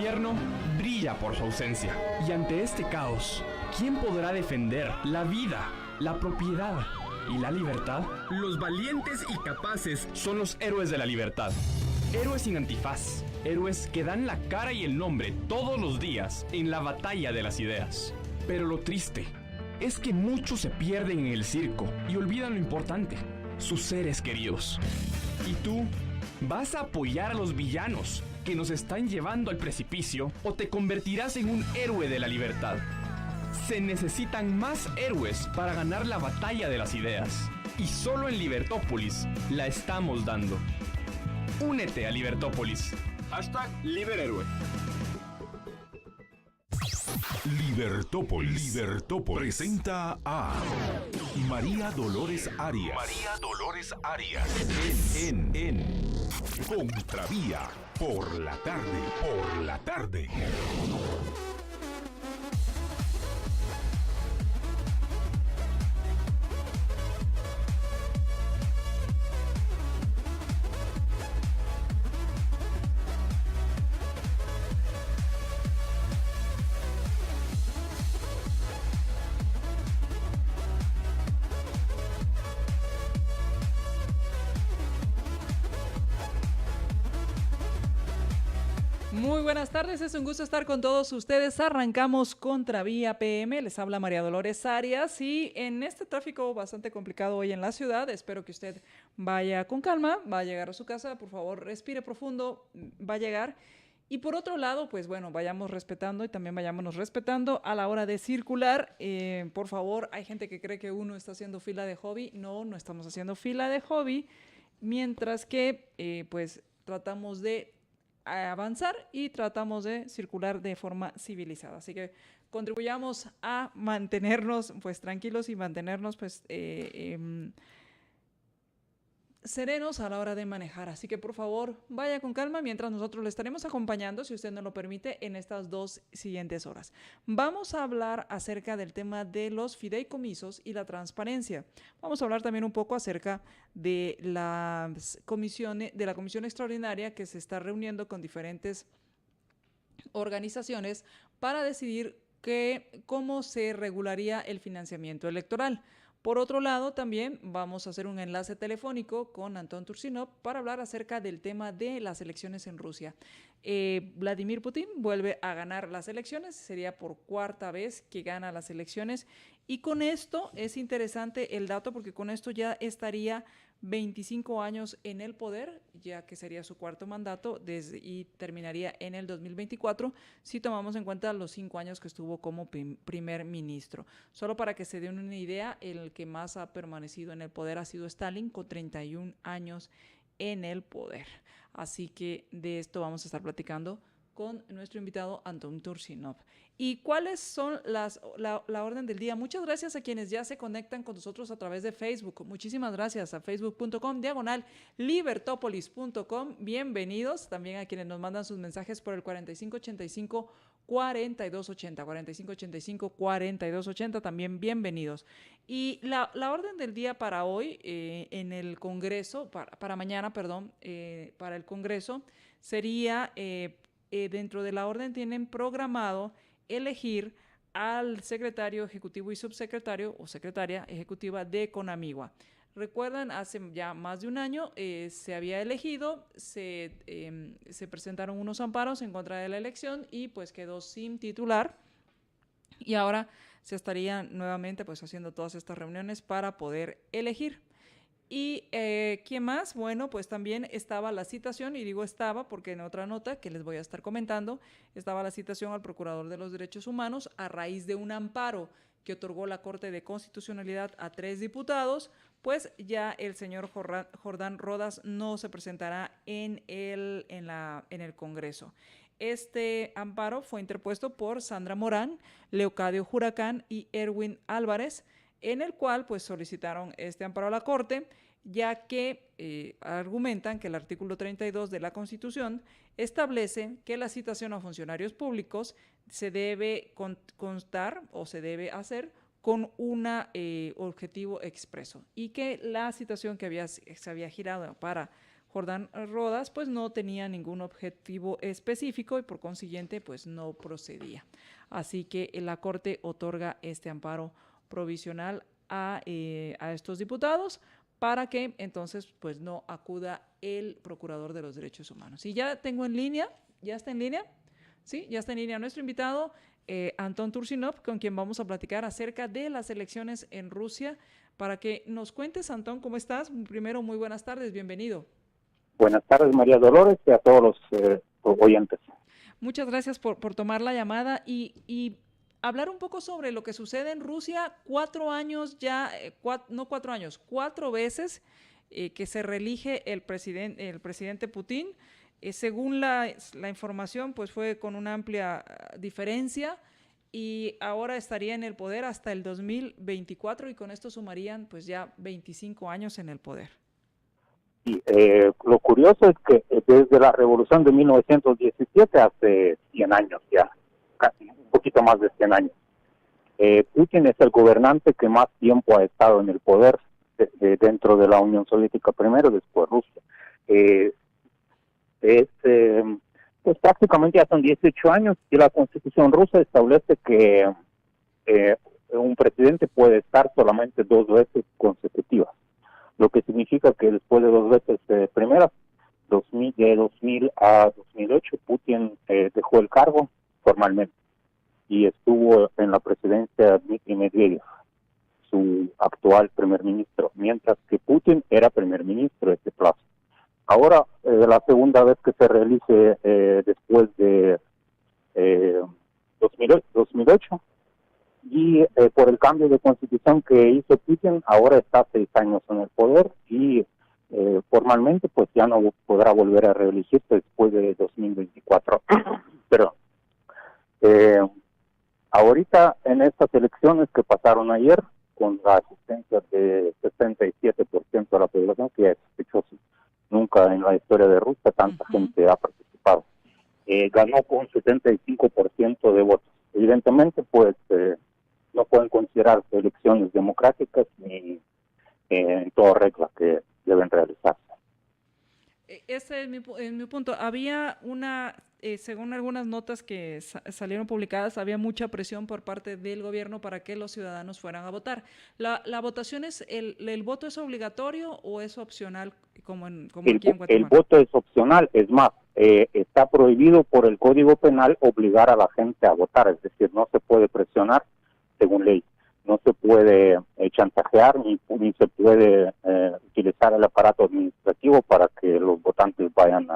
gobierno brilla por su ausencia. Y ante este caos, ¿quién podrá defender la vida, la propiedad y la libertad? Los valientes y capaces son los héroes de la libertad. Héroes sin antifaz, héroes que dan la cara y el nombre todos los días en la batalla de las ideas. Pero lo triste es que muchos se pierden en el circo y olvidan lo importante, sus seres queridos. ¿Y tú vas a apoyar a los villanos que nos están llevando al precipicio o te convertirás en un héroe de la libertad? Se necesitan más héroes para ganar la batalla de las ideas. Y solo en Libertópolis la estamos dando. Únete a Libertópolis. #LiberHéroe. Libertópolis. Libertópolis presenta a María Dolores Arias. En Contravía por la tarde. Muy buenas tardes, es un gusto estar con todos ustedes. Arrancamos Contravía PM, les habla María Dolores Arias y en este tráfico bastante complicado hoy en la ciudad, espero que usted vaya con calma, va a llegar a su casa, por favor respire profundo, va a llegar. Y por otro lado, pues bueno, vayamos respetando y también vayámonos respetando a la hora de circular. Por favor, hay gente que cree que uno está haciendo fila de hobby. No, no estamos haciendo fila de hobby, mientras que pues tratamos de avanzar y tratamos de circular de forma civilizada. Así que contribuyamos a mantenernos pues tranquilos y mantenernos pues serenos a la hora de manejar. Así que por favor vaya con calma mientras nosotros le estaremos acompañando, si usted nos lo permite, en estas 2 siguientes horas. Vamos a hablar acerca del tema de los fideicomisos y la transparencia. Vamos a hablar también un poco acerca de las comisiones, de la comisión extraordinaria que se está reuniendo con diferentes organizaciones para decidir cómo se regularía el financiamiento electoral. Por otro lado, también vamos a hacer un enlace telefónico con Anton Tursinov para hablar acerca del tema de las elecciones en Rusia. Vladimir Putin vuelve a ganar las elecciones, sería por 4ª vez que gana las elecciones, y con esto es interesante el dato porque con esto ya estaría 25 años en el poder, ya que sería su 4º mandato y terminaría en el 2024 si tomamos en cuenta los 5 años que estuvo como primer ministro. Solo para que se den una idea, el que más ha permanecido en el poder ha sido Stalin, con 31 años en el poder. Así que de esto vamos a estar platicando con nuestro invitado Anton Tursinov. ¿Y cuáles son la orden del día? Muchas gracias a quienes ya se conectan con nosotros a través de Facebook. Muchísimas gracias a facebook.com/libertopolis.com. Bienvenidos. También a quienes nos mandan sus mensajes por el 4585 4280, 4585 4280, también bienvenidos. Y la orden del día para hoy en el Congreso, para mañana, perdón, para el Congreso, sería, dentro de la orden tienen programado elegir al secretario ejecutivo y subsecretario o secretaria ejecutiva de Conamigua. Recuerdan, hace ya más de un año se había elegido, se presentaron unos amparos en contra de la elección y pues quedó sin titular. Y ahora se estarían nuevamente pues haciendo todas estas reuniones para poder elegir. ¿Y quién más? Bueno, pues también estaba la citación, y digo estaba porque en otra nota que les voy a estar comentando, estaba la citación al Procurador de los Derechos Humanos a raíz de un amparo que otorgó la Corte de Constitucionalidad a 3 diputados, pues ya el señor Jordán Rodas no se presentará en el Congreso. Este amparo fue interpuesto por Sandra Morán, Leocadio Huracán y Erwin Álvarez, en el cual pues solicitaron este amparo a la Corte, ya que argumentan que el artículo 32 de la Constitución establece que la citación a funcionarios públicos se debe constar o se debe hacer con un objetivo expreso, y que la citación que se había girado para Jordán Rodas, pues no tenía ningún objetivo específico y por consiguiente pues no procedía. Así que la Corte otorga este amparo provisional a estos diputados para que entonces pues no acuda el Procurador de los Derechos Humanos. Y ya tengo en línea, ¿ya está en línea? Sí, ya está en línea nuestro invitado, Anton Tursinov, con quien vamos a platicar acerca de las elecciones en Rusia. Para que nos cuentes, Antón, ¿cómo estás? Primero, muy buenas tardes, bienvenido. Buenas tardes, María Dolores, y a todos los oyentes. Muchas gracias por tomar la llamada y hablar un poco sobre lo que sucede en Rusia. 4 años ya, no 4 años, 4 veces que se reelige el presidente Putin. Según la información, pues fue con una amplia diferencia y ahora estaría en el poder hasta el 2024 y con esto sumarían pues ya 25 años en el poder. Y, lo curioso es que desde la revolución de 1917, hace 100 años ya, casi un poquito más de 100 años, Putin es el gobernante que más tiempo ha estado en el poder dentro de la Unión Soviética primero, después Rusia. Pues prácticamente ya son 18 años y la Constitución rusa establece que un presidente puede estar solamente 2 veces consecutivas, lo que significa que después de 2 veces primeras, de 2000 a 2008, Putin dejó el cargo formalmente y estuvo en la presidencia Dmitry Medvedev, su actual primer ministro, mientras que Putin era primer ministro de este plazo. Ahora, la segunda vez que se realice después de 2008, y por el cambio de constitución que hizo Putin, ahora está 6 años en el poder y formalmente pues ya no podrá volver a reelegirse después de 2024. Pero ahorita en estas elecciones que pasaron ayer, con la asistencia de 67% de la población, que es sospechoso, nunca en la historia de Rusia tanta gente ha participado, ganó con 75% de votos. Evidentemente pues no pueden considerarse elecciones democráticas ni en toda regla que deben realizarse. Ese es mi punto. Había según algunas notas que salieron publicadas, había mucha presión por parte del gobierno para que los ciudadanos fueran a votar. ¿La votación el voto es obligatorio o es opcional como aquí en Guatemala? El voto es opcional, es más, está prohibido por el Código Penal obligar a la gente a votar, es decir, no se puede presionar según ley. No se puede chantajear ni se puede utilizar el aparato administrativo para que los votantes vayan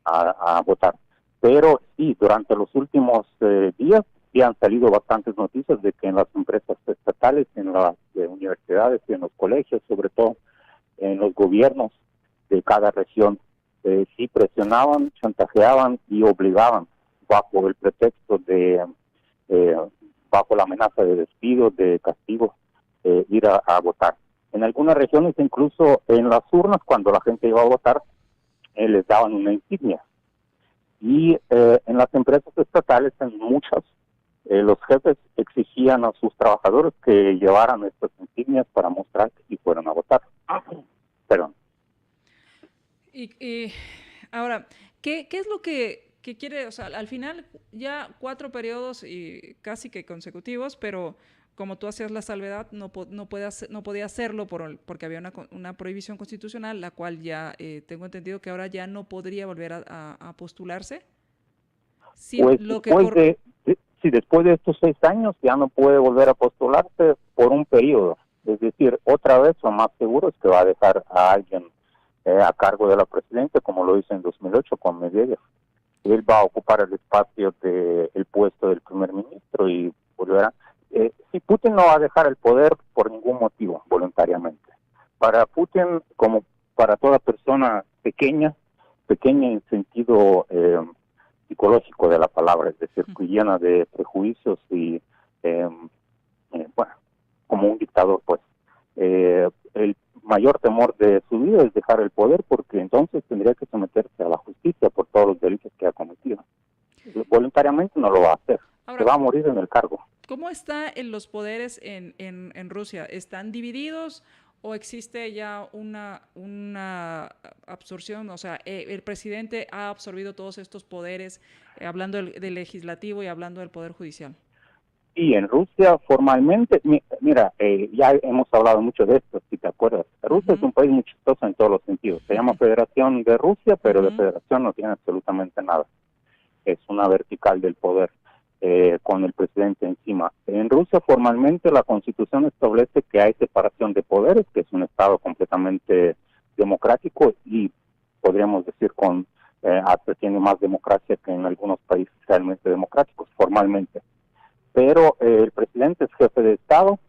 a votar. Pero sí, durante los últimos días sí han salido bastantes noticias de que en las empresas estatales, en las universidades y en los colegios, sobre todo en los gobiernos de cada región, sí presionaban, chantajeaban y obligaban bajo el pretexto de bajo la amenaza de despido, de castigo, ir a votar. En algunas regiones, incluso en las urnas, cuando la gente iba a votar, les daban una insignia. Y en las empresas estatales, en muchas, los jefes exigían a sus trabajadores que llevaran estas insignias para mostrar que sí fueron a votar. Perdón. Y ahora, ¿qué es lo que quiere? O sea, al final ya 4 periodos y casi que consecutivos, pero como tú hacías la salvedad, no podía hacerlo porque había una prohibición constitucional, la cual ya tengo entendido que ahora ya no podría volver a postularse. Sí, pues después de estos 6 años ya no puede volver a postularse por un periodo. Es decir, otra vez lo más seguro es que va a dejar a alguien a cargo de la presidencia, como lo hizo en 2008 con Medvedev. Él va a ocupar el espacio del puesto del primer ministro y volverá. Si Putin no va a dejar el poder por ningún motivo, voluntariamente. Para Putin, como para toda persona pequeña en sentido psicológico de la palabra, es decir, llena de prejuicios y, bueno, como un dictador, pues, el mayor temor de su vida es dejar el poder, porque entonces tendría que someterse a la justicia por todos los delitos que ha cometido. Voluntariamente no lo va a hacer. Ahora, se va a morir en el cargo. ¿Cómo están los poderes en Rusia? ¿Están divididos ¿O existe ya una absorción? O sea, el presidente ha absorbido todos estos poderes, hablando del legislativo y hablando del poder judicial. Y en Rusia formalmente, mira, ya hemos hablado mucho de esto, si te acuerdas. Rusia es un país muy chistoso en todos los sentidos. Se llama Federación de Rusia, pero de federación no tiene absolutamente nada. Es una vertical del poder con el presidente encima. En Rusia formalmente la constitución establece que hay separación de poderes, que es un estado completamente democrático y podríamos decir hasta tiene más democracia que en algunos países realmente democráticos, formalmente. Pero el presidente es jefe de Estado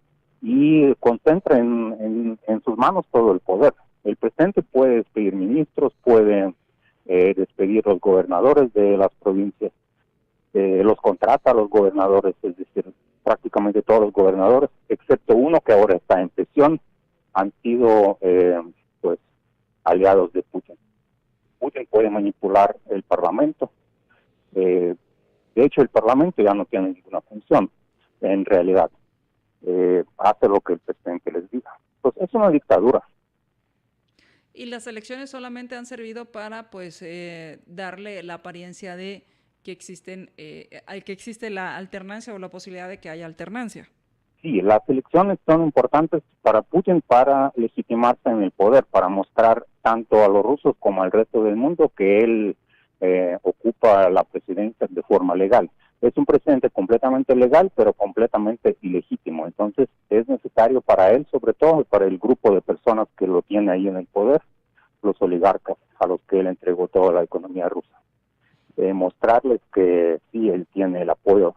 y concentra en sus manos todo el poder. El presidente puede despedir ministros, puede despedir los gobernadores de las provincias, los contrata a los gobernadores, es decir, prácticamente todos los gobernadores, excepto uno que ahora está en prisión, han sido pues aliados de Putin. Putin puede manipular el Parlamento. De hecho, el Parlamento ya no tiene ninguna función, en realidad. Hace lo que el presidente les diga. Pues es una dictadura. Y las elecciones solamente han servido para, pues, darle la apariencia de que existe la alternancia o la posibilidad de que haya alternancia. Sí, las elecciones son importantes para Putin para legitimarse en el poder, para mostrar tanto a los rusos como al resto del mundo que él ocupa la presidencia de forma legal. Es un presidente completamente legal, pero completamente ilegítimo. Entonces, es necesario para él, sobre todo para el grupo de personas que lo tiene ahí en el poder, los oligarcas a los que él entregó toda la economía rusa, mostrarles que sí, él tiene el apoyo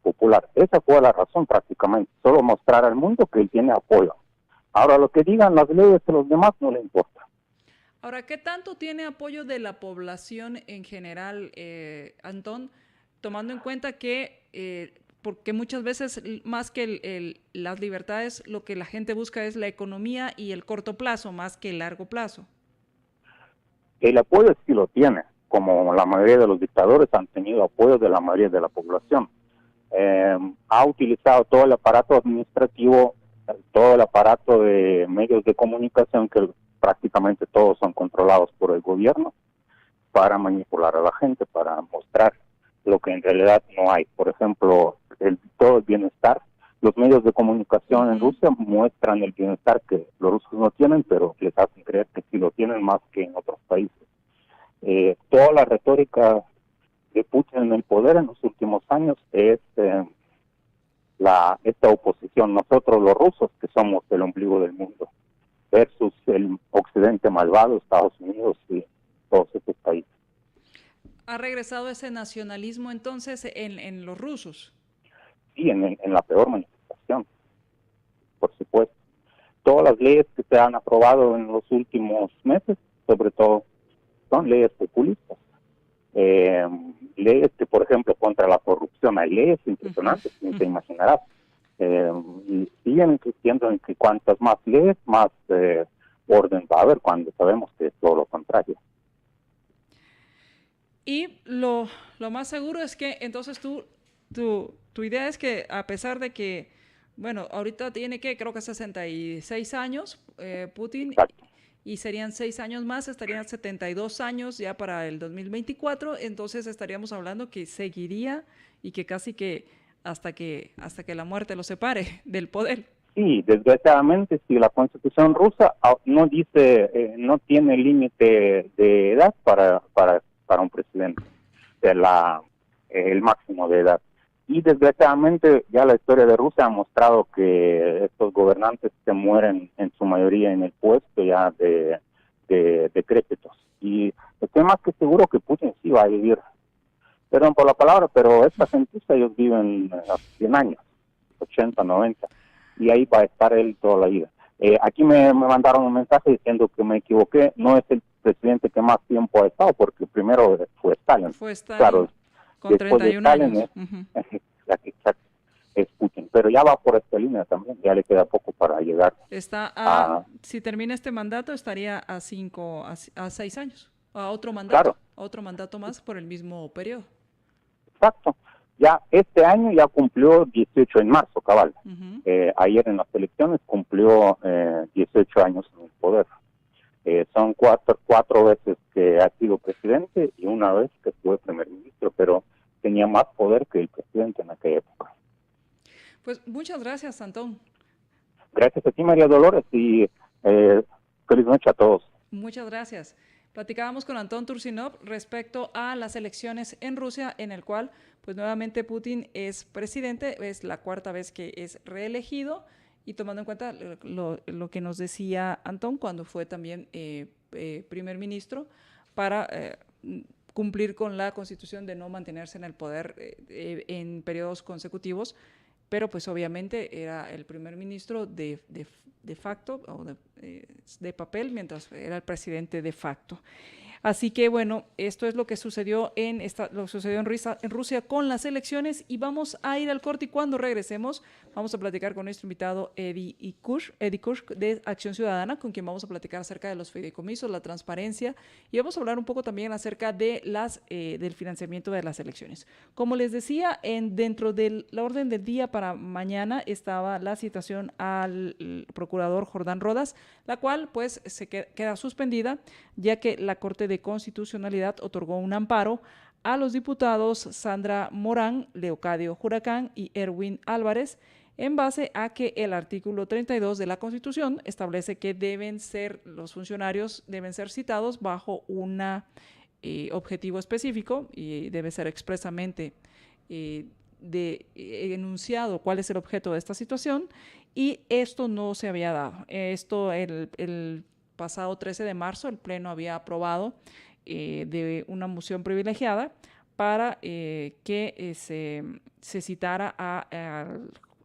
popular. Esa fue la razón prácticamente, solo mostrar al mundo que él tiene apoyo. Ahora, lo que digan las leyes de los demás no le importa. Ahora, ¿qué tanto tiene apoyo de la población en general, Antón, tomando en cuenta que, porque muchas veces más que las libertades, lo que la gente busca es la economía y el corto plazo más que el largo plazo? El apoyo sí lo tiene, como la mayoría de los dictadores han tenido apoyo de la mayoría de la población. Ha utilizado todo el aparato administrativo, todo el aparato de medios de comunicación que prácticamente todos son controlados por el gobierno para manipular a la gente, para mostrar lo que en realidad no hay. Por ejemplo, todo el bienestar. Los medios de comunicación en Rusia muestran el bienestar que los rusos no tienen, pero les hacen creer que sí lo tienen más que en otros países. Toda la retórica de Putin en el poder en los últimos años es esta oposición, nosotros los rusos que somos el ombligo del mundo, versus el occidente malvado, Estados Unidos y todos estos países. ¿Ha regresado ese nacionalismo entonces en los rusos? Sí, en la peor manifestación, por supuesto. Todas las leyes que se han aprobado en los últimos meses, sobre todo, son leyes populistas. Leyes que, por ejemplo, contra la corrupción, hay leyes impresionantes, ni te imaginarás. Y siguen insistiendo en que cuantas más leyes, más orden va a haber, cuando sabemos que es todo lo contrario. Y lo más seguro es que entonces tu idea es que a pesar de que, bueno, ahorita tiene creo que 66 años Putin. Exacto. Y serían 6 años más, estarían 72 años ya para el 2024, entonces estaríamos hablando que seguiría y que casi que hasta que la muerte lo separe del poder. Sí, desgraciadamente, si la Constitución rusa no dice, no tiene límite de edad para un presidente, el máximo de edad. Y desgraciadamente ya la historia de Rusia ha mostrado que estos gobernantes se mueren en su mayoría en el puesto ya de decrépitos. Y estoy más que seguro que Putin sí va a vivir, perdón por la palabra, pero esta gentuza ellos viven a 100 años, 80, 90, y ahí va a estar él toda la vida. Aquí me mandaron un mensaje diciendo que me equivoqué, no es el presidente que más tiempo ha estado, porque primero fue Stalin. Claro, con 31 años. Es Putin, pero ya va por esta línea también, ya le queda poco para llegar. Si termina este mandato, estaría a 6 años, a otro mandato, claro. a otro mandato más por el mismo periodo. Exacto, Ya este año ya cumplió 18 en marzo, cabal. Ujú. Ayer en las elecciones cumplió 18 años en el poder. Son cuatro veces que ha sido presidente y una vez que fue primer ministro, pero tenía más poder que el presidente en aquella época. Pues muchas gracias, Antón. Gracias a ti, María Dolores, y feliz noche a todos. Muchas gracias. Platicábamos con Antón Tursinov respecto a las elecciones en Rusia, en el cual, pues nuevamente Putin es presidente, es la cuarta vez que es reelegido, y tomando en cuenta lo que nos decía Antón cuando fue también primer ministro, para cumplir con la Constitución de no mantenerse en el poder en periodos consecutivos, pero pues obviamente era el primer ministro de facto o de papel, mientras era el presidente de facto. Así que bueno, esto es lo que sucedió en Rusia con las elecciones, y vamos a ir al corte, y cuando regresemos vamos a platicar con nuestro invitado Eddie Kush de Acción Ciudadana, con quien vamos a platicar acerca de los fideicomisos, la transparencia, y vamos a hablar un poco también acerca de del financiamiento de las elecciones. Como les decía, dentro de la orden del día para mañana estaba la citación al procurador Jordán Rodas, la cual pues se queda suspendida, ya que la Corte de Constitucionalidad otorgó un amparo a los diputados Sandra Morán, Leocadio Huracán y Erwin Álvarez, en base a que el artículo 32 de la Constitución establece que los funcionarios deben ser citados bajo un objetivo específico, y debe ser expresamente enunciado cuál es el objeto de esta situación, y esto no se había dado. Esto el pasado 13 de marzo el Pleno había aprobado de una moción privilegiada para que se citara a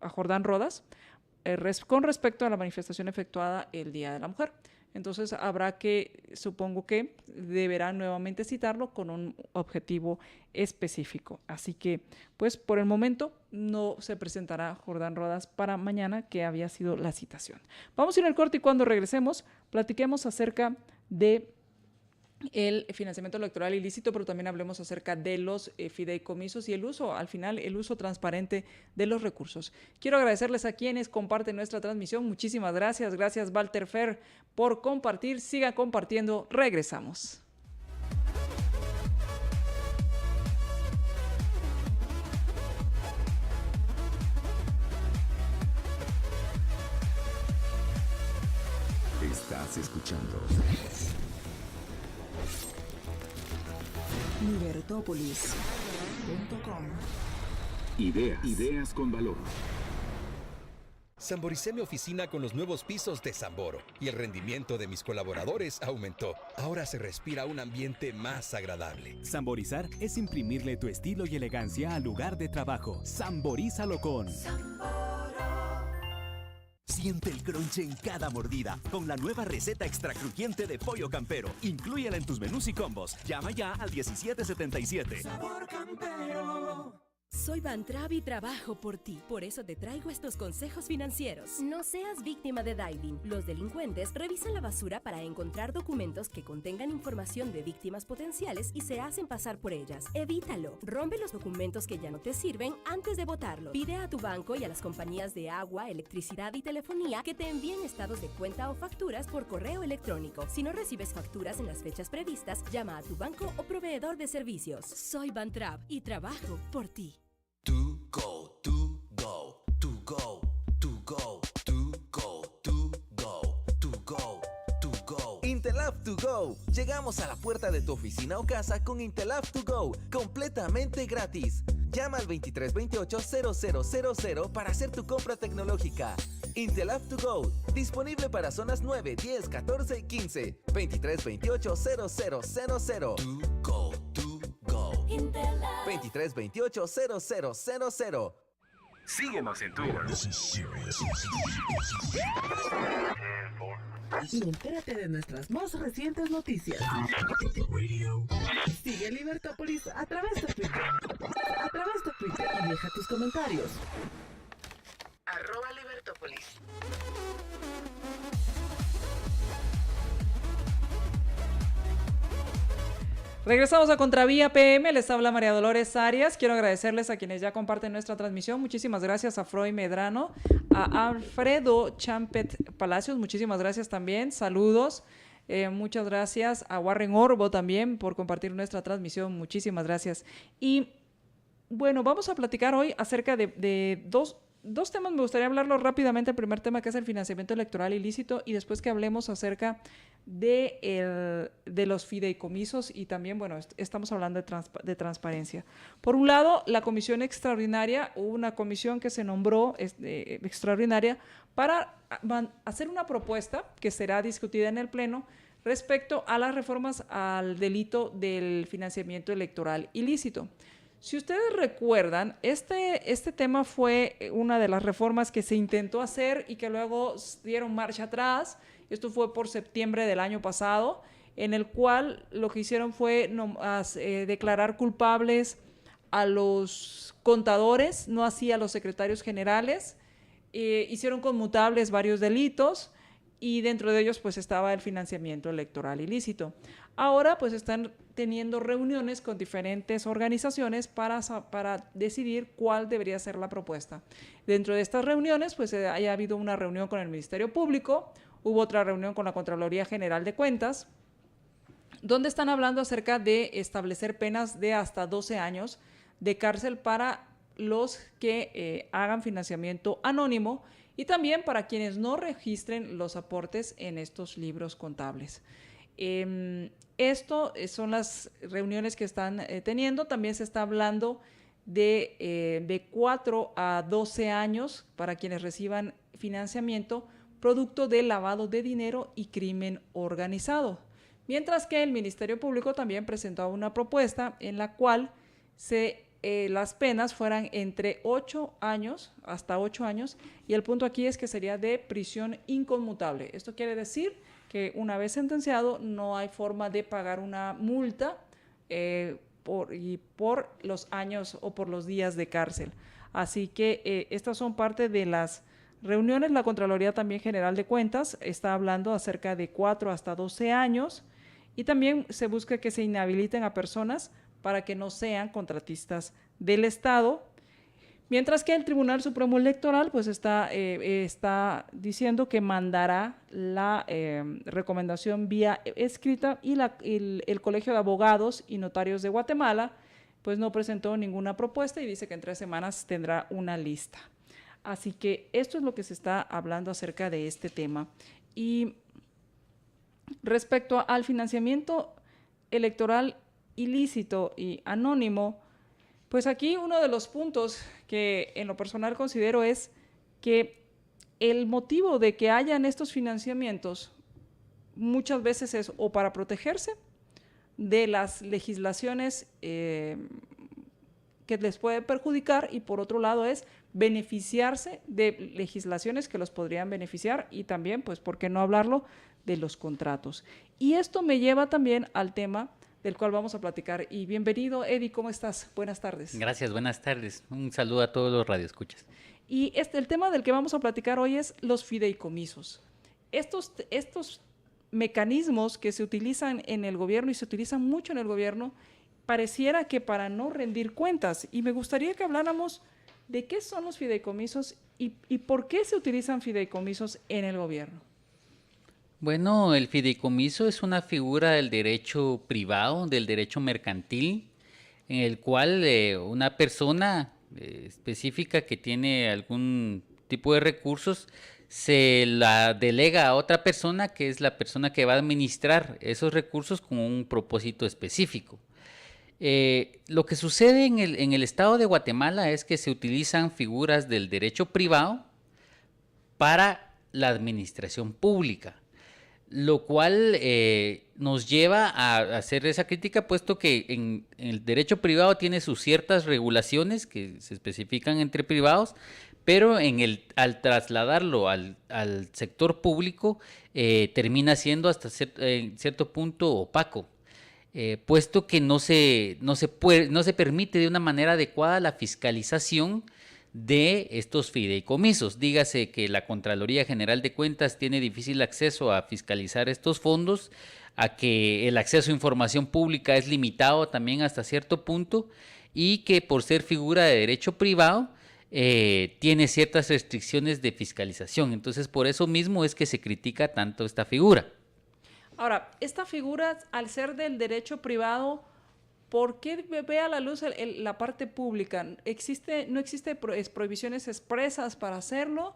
Jordán Rodas con respecto a la manifestación efectuada el Día de la Mujer. Entonces supongo que deberán nuevamente citarlo con un objetivo específico. Así que, pues por el momento no se presentará Jordán Rodas para mañana, que había sido la citación. Vamos a ir al corte, y cuando regresemos platiquemos acerca de el financiamiento electoral ilícito, pero también hablemos acerca de los fideicomisos y el uso transparente de los recursos. Quiero agradecerles a quienes comparten nuestra transmisión. Muchísimas gracias. Gracias, Walter Fer, por compartir. Siga compartiendo. Regresamos. Estás escuchando Libertópolis.com. Ideas con valor. Samboricé mi oficina con los nuevos pisos de Samboro y el rendimiento de mis colaboradores aumentó. Ahora se respira un ambiente más agradable. Samborizar es imprimirle tu estilo y elegancia al lugar de trabajo. Samborízalo con Siente el crunch en cada mordida con la nueva receta extra crujiente de pollo campero. Inclúyela en tus menús y combos. Llama ya al 1777. Sabor Campero. Soy Van Trapp y trabajo por ti. Por eso te traigo estos consejos financieros. No seas víctima de diving. Los delincuentes revisan la basura para encontrar documentos que contengan información de víctimas potenciales y se hacen pasar por ellas. Evítalo. Rompe los documentos que ya no te sirven antes de botarlos. Pide a tu banco y a las compañías de agua, electricidad y telefonía que te envíen estados de cuenta o facturas por correo electrónico. Si no recibes facturas en las fechas previstas, llama a tu banco o proveedor de servicios. Soy Van Trapp y trabajo por ti. To go, to go, to go, to go, to go, to go, to go, to go. Intelab to go. Llegamos a la puerta de tu oficina o casa con Intelab to go, completamente gratis. Llama al 2328-0000 para hacer tu compra tecnológica. Intelab to go, disponible para zonas 9, 10, 14 y 15. 2328-0000. To go, to go. Intelab. 2328-0000. Síguenos en Twitter. Y entérate de nuestras más recientes noticias. Sigue Libertópolis a través de Twitter. Y deja tus comentarios. @Libertópolis. Regresamos a Contravía PM, les habla María Dolores Arias. Quiero agradecerles a quienes ya comparten nuestra transmisión. Muchísimas gracias a Freud Medrano, a Alfredo Champet Palacios, muchísimas gracias también, saludos. Muchas gracias a Warren Orbo también por compartir nuestra transmisión, muchísimas gracias. Y bueno, vamos a platicar hoy acerca de dos temas. Me gustaría hablarlo rápidamente. El primer tema, que es el financiamiento electoral ilícito, y después que hablemos acerca de los fideicomisos, y también, bueno, estamos hablando de transparencia. Por un lado, la comisión extraordinaria, una comisión que se nombró extraordinaria para hacer una propuesta que será discutida en el Pleno respecto a las reformas al delito del financiamiento electoral ilícito. Si ustedes recuerdan, este tema fue una de las reformas que se intentó hacer y que luego dieron marcha atrás. Esto fue por septiembre del año pasado, en el cual lo que hicieron fue declarar culpables a los contadores, no así a los secretarios generales. Hicieron conmutables varios delitos, y dentro de ellos pues estaba el financiamiento electoral ilícito. Ahora pues están teniendo reuniones con diferentes organizaciones para decidir cuál debería ser la propuesta. Dentro de estas reuniones pues haya habido una reunión con el Ministerio Público, hubo otra reunión con la Contraloría General de Cuentas, donde están hablando acerca de establecer penas de hasta 12 años de cárcel para los que hagan financiamiento anónimo, y también para quienes no registren los aportes en estos libros contables. Esto son las reuniones que están teniendo. También se está hablando de 4 a 12 años para quienes reciban financiamiento producto de lavado de dinero y crimen organizado. Mientras que el Ministerio Público también presentó una propuesta en la cual las penas fueran entre 8 años, hasta 8 años, y el punto aquí es que sería de prisión inconmutable. Esto quiere decir que una vez sentenciado no hay forma de pagar una multa por los años o por los días de cárcel. Así que estas son parte de las reuniones. La Contraloría también General de Cuentas está hablando acerca de 4 hasta 12 años, y también se busca que se inhabiliten a personas para que no sean contratistas del Estado, mientras que el Tribunal Supremo Electoral pues está diciendo que mandará la recomendación vía escrita, y el Colegio de Abogados y Notarios de Guatemala pues no presentó ninguna propuesta y dice que en 3 semanas tendrá una lista. Así que esto es lo que se está hablando acerca de este tema. Y respecto al financiamiento electoral ilícito y anónimo, pues aquí uno de los puntos que en lo personal considero es que el motivo de que hayan estos financiamientos muchas veces es o para protegerse de las legislaciones que les puede perjudicar, y por otro lado es beneficiarse de legislaciones que los podrían beneficiar, y también, pues, ¿por qué no hablarlo?, de los contratos. Y esto me lleva también al tema del cual vamos a platicar. Y bienvenido, Eddie, ¿cómo estás? Buenas tardes. Gracias, buenas tardes. Un saludo a todos los radioescuchas. Y el tema del que vamos a platicar hoy es los fideicomisos. Estos mecanismos que se utilizan en el gobierno, y se utilizan mucho en el gobierno, pareciera que para no rendir cuentas. Y me gustaría que habláramos de qué son los fideicomisos y por qué se utilizan fideicomisos en el gobierno. Bueno, el fideicomiso es una figura del derecho privado, del derecho mercantil, en el cual una persona específica que tiene algún tipo de recursos se la delega a otra persona, que es la persona que va a administrar esos recursos con un propósito específico. Lo que sucede en el estado de Guatemala es que se utilizan figuras del derecho privado para la administración pública, lo cual nos lleva a hacer esa crítica, puesto que en el derecho privado tiene sus ciertas regulaciones que se especifican entre privados, pero al trasladarlo al sector público termina siendo hasta cierto punto opaco, puesto que no se permite de una manera adecuada la fiscalización de estos fideicomisos. Dígase que la Contraloría General de Cuentas tiene difícil acceso a fiscalizar estos fondos, a que el acceso a información pública es limitado también hasta cierto punto y que por ser figura de derecho privado tiene ciertas restricciones de fiscalización. Entonces, por eso mismo es que se critica tanto esta figura. Ahora, esta figura, al ser del derecho privado, ¿por qué ve a la luz la parte pública? ¿No existe prohibiciones expresas para hacerlo?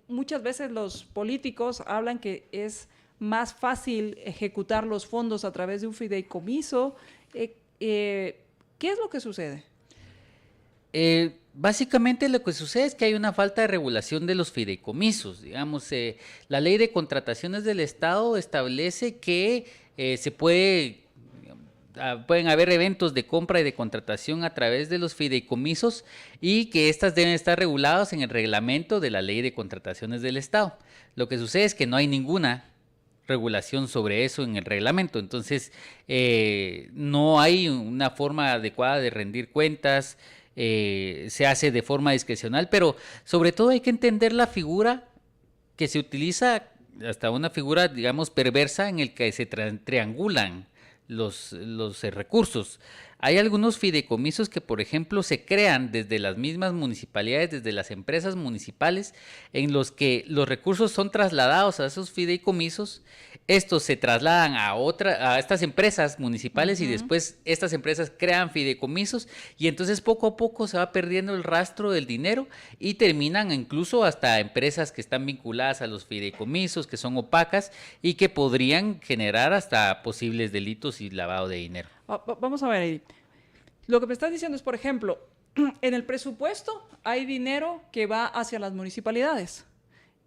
Muchas veces los políticos hablan que es más fácil ejecutar los fondos a través de un fideicomiso. ¿Qué es lo que sucede? Básicamente lo que sucede es que hay una falta de regulación de los fideicomisos. Digamos, la ley de contrataciones del Estado establece que pueden haber eventos de compra y de contratación a través de los fideicomisos y que estas deben estar reguladas en el reglamento de la ley de contrataciones del Estado. Lo que sucede es que no hay ninguna regulación sobre eso en el reglamento, entonces no hay una forma adecuada de rendir cuentas, se hace de forma discrecional, pero sobre todo hay que entender la figura que se utiliza, hasta una figura, digamos, perversa en el que se triangulan los recursos. Hay algunos fideicomisos que, por ejemplo, se crean desde las mismas municipalidades, desde las empresas municipales, en los que los recursos son trasladados a esos fideicomisos, estos se trasladan a estas empresas municipales y después estas empresas crean fideicomisos y entonces poco a poco se va perdiendo el rastro del dinero y terminan incluso hasta empresas que están vinculadas a los fideicomisos, que son opacas y que podrían generar hasta posibles delitos y lavado de dinero. Vamos a ver, Edith. Lo que me estás diciendo es, por ejemplo, en el presupuesto hay dinero que va hacia las municipalidades.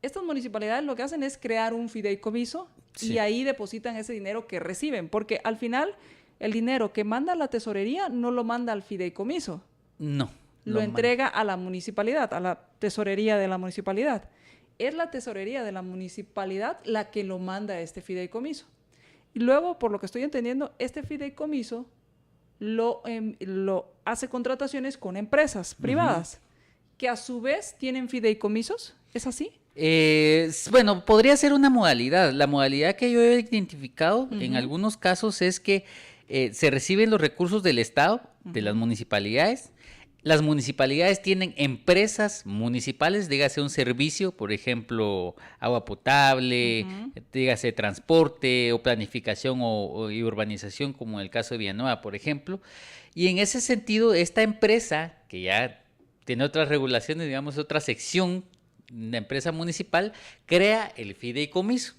Estas municipalidades lo que hacen es crear un fideicomiso y ahí depositan ese dinero que reciben, porque al final el dinero que manda la tesorería no lo manda al fideicomiso. No. Lo entrega a la municipalidad, a la tesorería de la municipalidad. Es la tesorería de la municipalidad la que lo manda a este fideicomiso. Y luego, por lo que estoy entendiendo, este fideicomiso lo hace contrataciones con empresas privadas, que a su vez tienen fideicomisos. ¿Es así? Bueno, podría ser una modalidad. La modalidad que yo he identificado en algunos casos es que se reciben los recursos del Estado, de las municipalidades. Las municipalidades tienen empresas municipales, dígase un servicio, por ejemplo, agua potable, dígase transporte o planificación y urbanización, como en el caso de Villanueva, por ejemplo. Y en ese sentido, esta empresa, que ya tiene otras regulaciones, digamos, otra sección, una empresa municipal, crea el fideicomiso.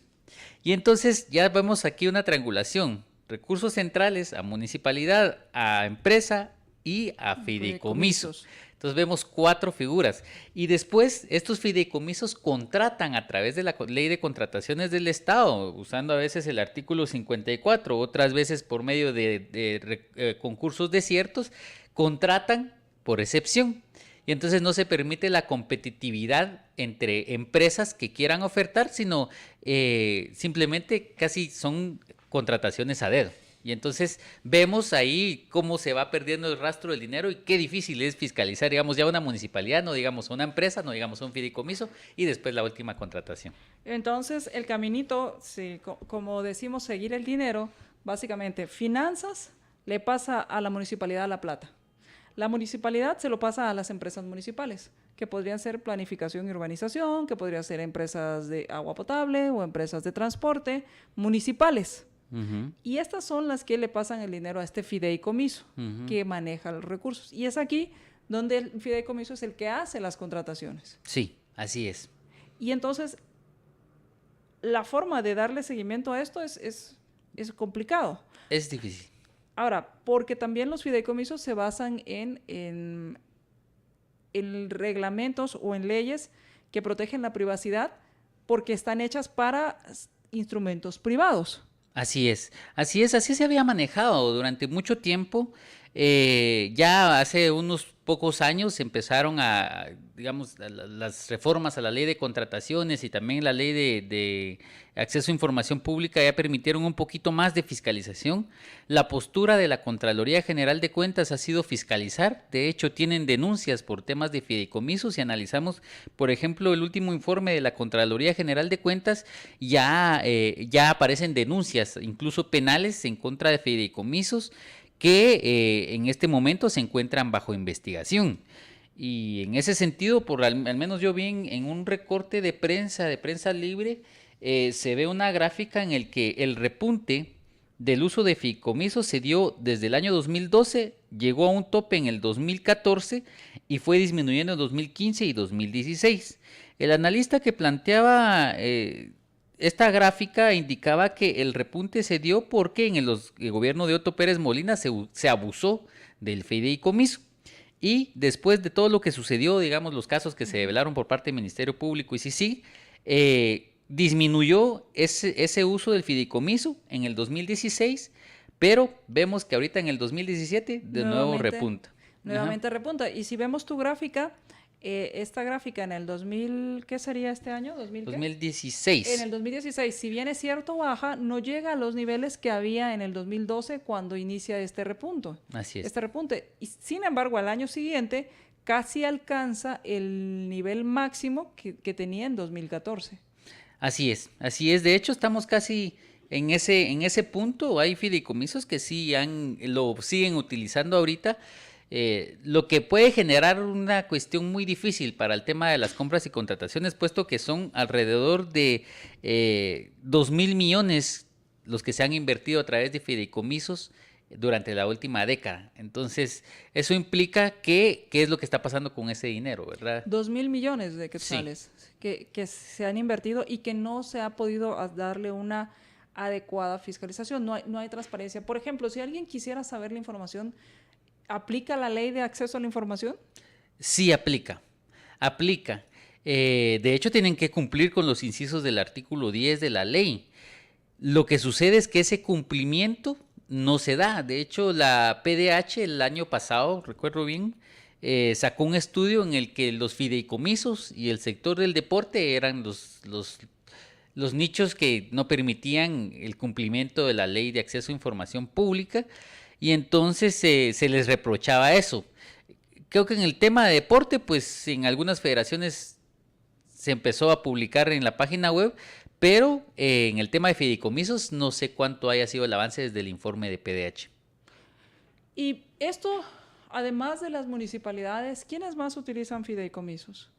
Y entonces ya vemos aquí una triangulación, recursos centrales a municipalidad, a empresa y a fideicomisos. Entonces vemos 4 figuras. Y después estos fideicomisos contratan a través de la ley de contrataciones del Estado, usando a veces el artículo 54, otras veces por medio de concursos desiertos, contratan por excepción. Y entonces no se permite la competitividad entre empresas que quieran ofertar, sino simplemente casi son contrataciones a dedo. Y entonces vemos ahí cómo se va perdiendo el rastro del dinero y qué difícil es fiscalizar, digamos, ya una municipalidad, no digamos una empresa, no digamos un fideicomiso y después la última contratación. Entonces, el caminito, sí, como decimos, seguir el dinero, básicamente, finanzas le pasa a la municipalidad la plata. La municipalidad se lo pasa a las empresas municipales, que podrían ser planificación y urbanización, que podrían ser empresas de agua potable o empresas de transporte municipales. Y estas son las que le pasan el dinero a este fideicomiso que maneja los recursos. Y es aquí donde el fideicomiso es el que hace las contrataciones. Sí, así es. Y entonces, la forma de darle seguimiento a esto es complicado. Es difícil. Ahora, porque también los fideicomisos se basan en reglamentos o en leyes que protegen la privacidad porque están hechas para instrumentos privados. Así es, así se había manejado durante mucho tiempo. Ya hace unos pocos años empezaron las reformas a la ley de contrataciones y también la ley de acceso a información pública ya permitieron un poquito más de fiscalización. La postura de la Contraloría General de Cuentas ha sido fiscalizar. De hecho, tienen denuncias por temas de fideicomisos. Si analizamos, por ejemplo, el último informe de la Contraloría General de Cuentas, ya aparecen denuncias, incluso penales, en contra de fideicomisos que en este momento se encuentran bajo investigación. Y en ese sentido, al menos yo vi en un recorte de prensa libre, se ve una gráfica en el que el repunte del uso de fideicomisos se dio desde el año 2012, llegó a un tope en el 2014 y fue disminuyendo en 2015 y 2016. El analista que planteaba esta gráfica indicaba que el repunte se dio porque en el gobierno de Otto Pérez Molina se abusó del fideicomiso. Y después de todo lo que sucedió, digamos, los casos que se develaron por parte del Ministerio Público y CICIG, disminuyó ese uso del fideicomiso en el 2016, pero vemos que ahorita en el 2017 de nuevo repunta. Nuevamente repunta. Y si vemos tu gráfica, esta gráfica en el 2000, ¿qué sería este año? 2016. En el 2016, si bien es cierto baja, no llega a los niveles que había en el 2012 cuando inicia este repunto. Así es. Este repunte. Y sin embargo, al año siguiente casi alcanza el nivel máximo que tenía en 2014. Así es. De hecho, estamos casi en ese punto. Hay fideicomisos que sí lo siguen utilizando ahorita. Lo que puede generar una cuestión muy difícil para el tema de las compras y contrataciones, puesto que son alrededor de 2,000 millones los que se han invertido a través de fideicomisos durante la última década. Entonces, eso implica qué es lo que está pasando con ese dinero, ¿verdad? 2,000 millones de quetzales que se han invertido y que no se ha podido darle una adecuada fiscalización. No hay transparencia. Por ejemplo, si alguien quisiera saber la información, ¿aplica la ley de acceso a la información? Sí, aplica. De hecho, tienen que cumplir con los incisos del artículo 10 de la ley. Lo que sucede es que ese cumplimiento no se da. De hecho, la PDH el año pasado, recuerdo bien, sacó un estudio en el que los fideicomisos y el sector del deporte eran los nichos que no permitían el cumplimiento de la ley de acceso a información pública. Y entonces se les reprochaba eso. Creo que en el tema de deporte, pues en algunas federaciones se empezó a publicar en la página web, pero en el tema de fideicomisos no sé cuánto haya sido el avance desde el informe de PDH. Y esto, además de las municipalidades, ¿quiénes más utilizan fideicomisos?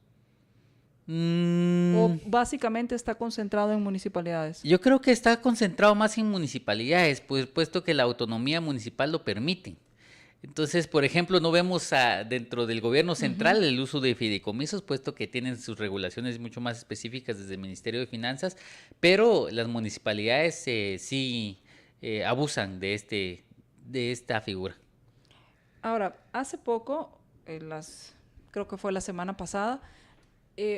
¿O básicamente está concentrado en municipalidades? Yo creo que está concentrado más en municipalidades, pues puesto que la autonomía municipal lo permite. Entonces, por ejemplo, no vemos dentro del gobierno central el uso de fideicomisos, puesto que tienen sus regulaciones mucho más específicas desde el Ministerio de Finanzas, pero las municipalidades sí abusan de esta figura. Ahora, hace poco, creo que fue la semana pasada,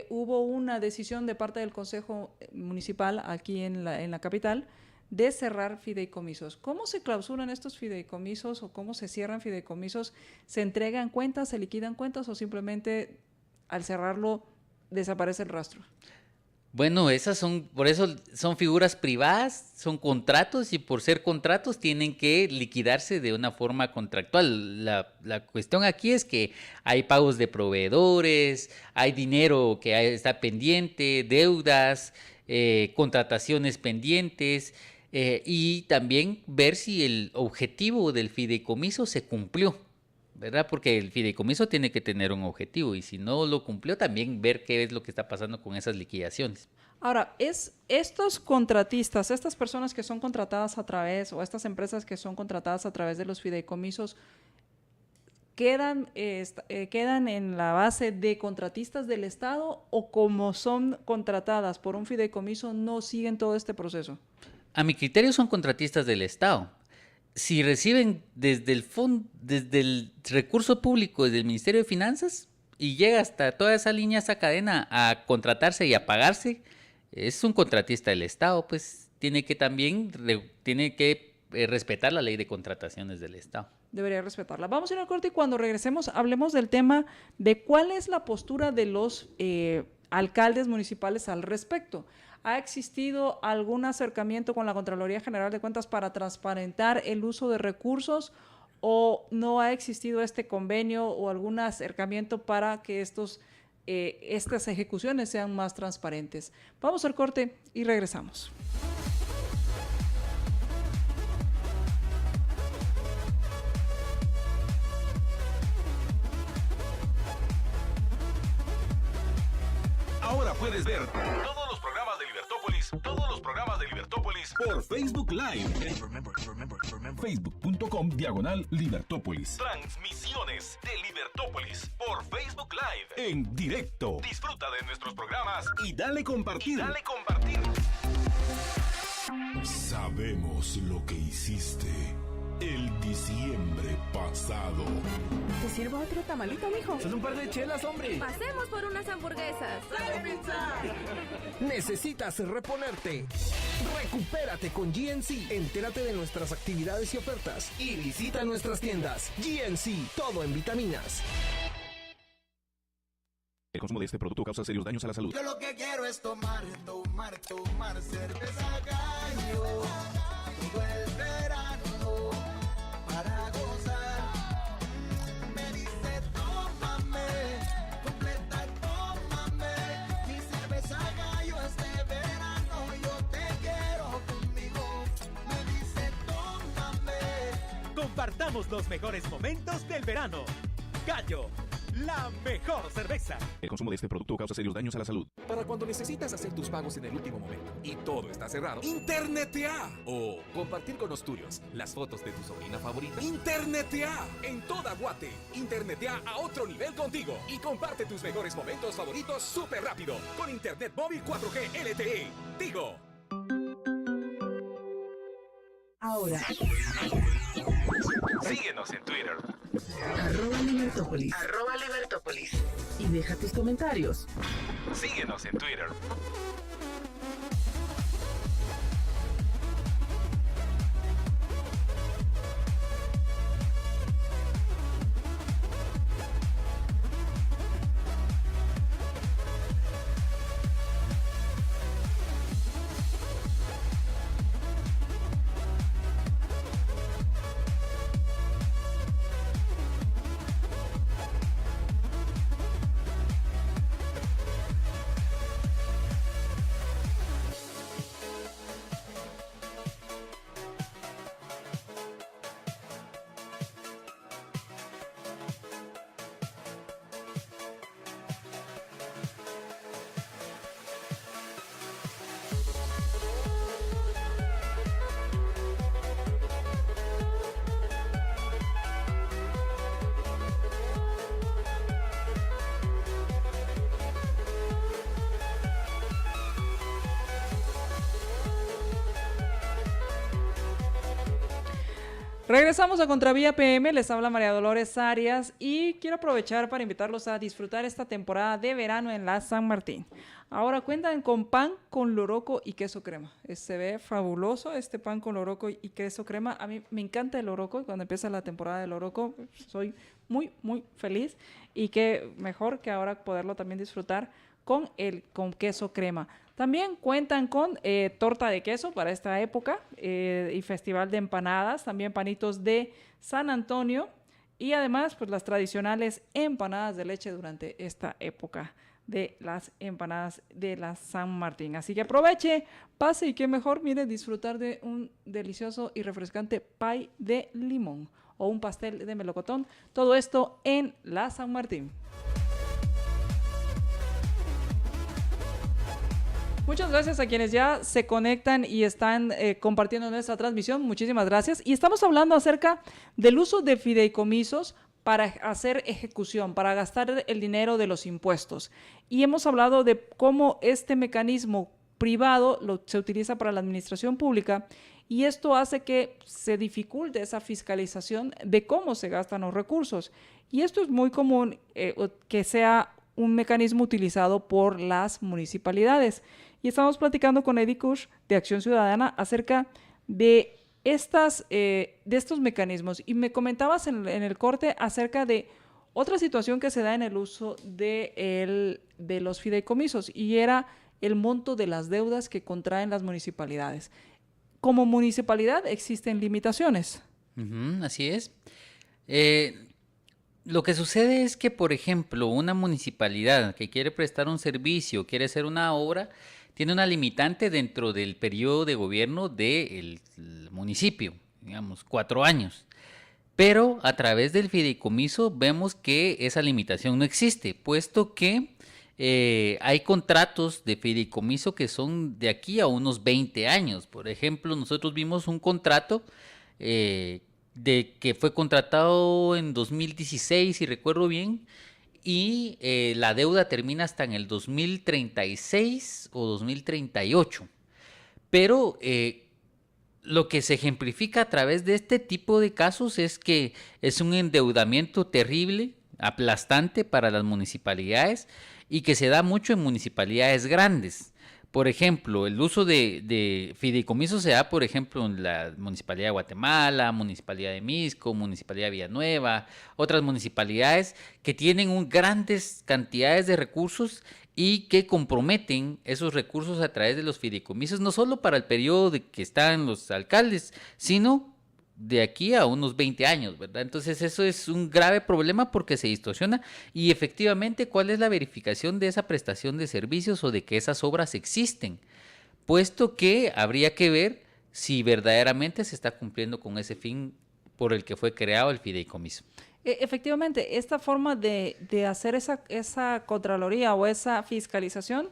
hubo una decisión de parte del Consejo Municipal aquí en la capital de cerrar fideicomisos. ¿Cómo se clausuran estos fideicomisos o cómo se cierran fideicomisos? ¿Se entregan cuentas, se liquidan cuentas o simplemente al cerrarlo desaparece el rastro? Bueno, por eso son figuras privadas, son contratos y por ser contratos tienen que liquidarse de una forma contractual. La cuestión aquí es que hay pagos de proveedores, hay dinero que está pendiente, deudas, contrataciones pendientes y también ver si el objetivo del fideicomiso se cumplió, ¿verdad? Porque el fideicomiso tiene que tener un objetivo y si no lo cumplió, también ver qué es lo que está pasando con esas liquidaciones. Ahora, estos contratistas, estas personas que son contratadas o estas empresas que son contratadas a través de los fideicomisos, ¿quedan en la base de contratistas del Estado o como son contratadas por un fideicomiso no siguen todo este proceso? A mi criterio son contratistas del Estado. Si reciben desde el recurso público, desde el Ministerio de Finanzas, y llega hasta toda esa línea, esa cadena a contratarse y a pagarse, es un contratista del Estado, pues tiene que respetar la ley de contrataciones del Estado. Debería respetarla. Vamos a ir al corte y cuando regresemos hablemos del tema de cuál es la postura de los alcaldes municipales al respecto. ¿Ha existido algún acercamiento con la Contraloría General de Cuentas para transparentar el uso de recursos o no ha existido este convenio o algún acercamiento para que estas ejecuciones sean más transparentes? Vamos al corte y regresamos. Ahora puedes ver todos los programas de Libertópolis por Facebook Live. Facebook.com/Libertópolis. Transmisiones de Libertópolis por Facebook Live en directo. Disfruta de nuestros programas y dale compartir. Sabemos lo que hiciste el diciembre pasado. ¿Te sirvo otro tamalito, mijo? Son un par de chelas, hombre. Pasemos por unas hamburguesas. ¡Dale, pizza! ¿Necesitas reponerte? Recupérate con GNC. Entérate de nuestras actividades y ofertas. Y visita nuestras tiendas. GNC, todo en vitaminas. El consumo de este producto causa serios daños a la salud. Yo lo que quiero es tomar cerveza Gallo. Todo el verano para gozar. Me dice tómame, completa tómame. Mi cerveza Gallo este verano yo te quiero conmigo. Me dice tómame. Compartamos los mejores momentos del verano. Gallo, la mejor cerveza. El consumo de este producto causa serios daños a la salud. Para cuando necesitas hacer tus pagos en el último momento y todo está cerrado, Internetea. O compartir con los tuyos las fotos de tu sobrina favorita. Internetea. En toda Guate. Internetea a otro nivel contigo. Y comparte tus mejores momentos favoritos súper rápido. Con Internet móvil 4G LTE. Tigo. Ahora. Síguenos en Twitter. @Libertópolis. Y deja tus comentarios. Síguenos en Twitter. Regresamos a Contravía PM, les habla María Dolores Arias y quiero aprovechar para invitarlos a disfrutar esta temporada de verano en la San Martín. Ahora cuentan con pan con loroco y queso crema. Se ve fabuloso este pan con loroco y queso crema. A mí me encanta el loroco y cuando empieza la temporada de loroco soy muy, muy feliz y qué mejor que ahora poderlo también disfrutar con queso crema. También cuentan con torta de queso para esta época y festival de empanadas, también panitos de San Antonio y además pues las tradicionales empanadas de leche durante esta época de las empanadas de la San Martín. Así que aproveche, pase y qué mejor, mire, disfrutar de un delicioso y refrescante pie de limón o un pastel de melocotón. Todo esto en la San Martín. Muchas gracias a quienes ya se conectan y están compartiendo nuestra transmisión. Muchísimas gracias. Y estamos hablando acerca del uso de fideicomisos para hacer ejecución, para gastar el dinero de los impuestos. Y hemos hablado de cómo este mecanismo privado se utiliza para la administración pública y esto hace que se dificulte esa fiscalización de cómo se gastan los recursos. Y esto es muy común que sea un mecanismo utilizado por las municipalidades. Y estamos platicando con Eddie Kush de Acción Ciudadana acerca de de estos mecanismos. Y me comentabas en el corte acerca de otra situación que se da en el uso de los fideicomisos, y era el monto de las deudas que contraen las municipalidades. Como municipalidad existen limitaciones. Así es. Lo que sucede es que, por ejemplo, una municipalidad que quiere prestar un servicio, quiere hacer una obra, tiene una limitante dentro del periodo de gobierno del municipio, digamos, 4 años. Pero a través del fideicomiso vemos que esa limitación no existe, puesto que hay contratos de fideicomiso que son de aquí a unos 20 años. Por ejemplo, nosotros vimos un contrato de que fue contratado en 2016, si recuerdo bien, y la deuda termina hasta en el 2036 o 2038. Pero lo que se ejemplifica a través de este tipo de casos es que es un endeudamiento terrible, aplastante para las municipalidades, y que se da mucho en municipalidades grandes. Por ejemplo, el uso de fideicomisos se da, por ejemplo, en la Municipalidad de Guatemala, Municipalidad de Mixco, Municipalidad de Villanueva, otras municipalidades que tienen grandes cantidades de recursos y que comprometen esos recursos a través de los fideicomisos, no solo para el periodo de que están los alcaldes, sino de aquí a unos 20 años, ¿verdad? Entonces eso es un grave problema porque se distorsiona, y efectivamente, ¿cuál es la verificación de esa prestación de servicios o de que esas obras existen? Puesto que habría que ver si verdaderamente se está cumpliendo con ese fin por el que fue creado el fideicomiso. Efectivamente, esta forma de hacer esa contraloría o esa fiscalización,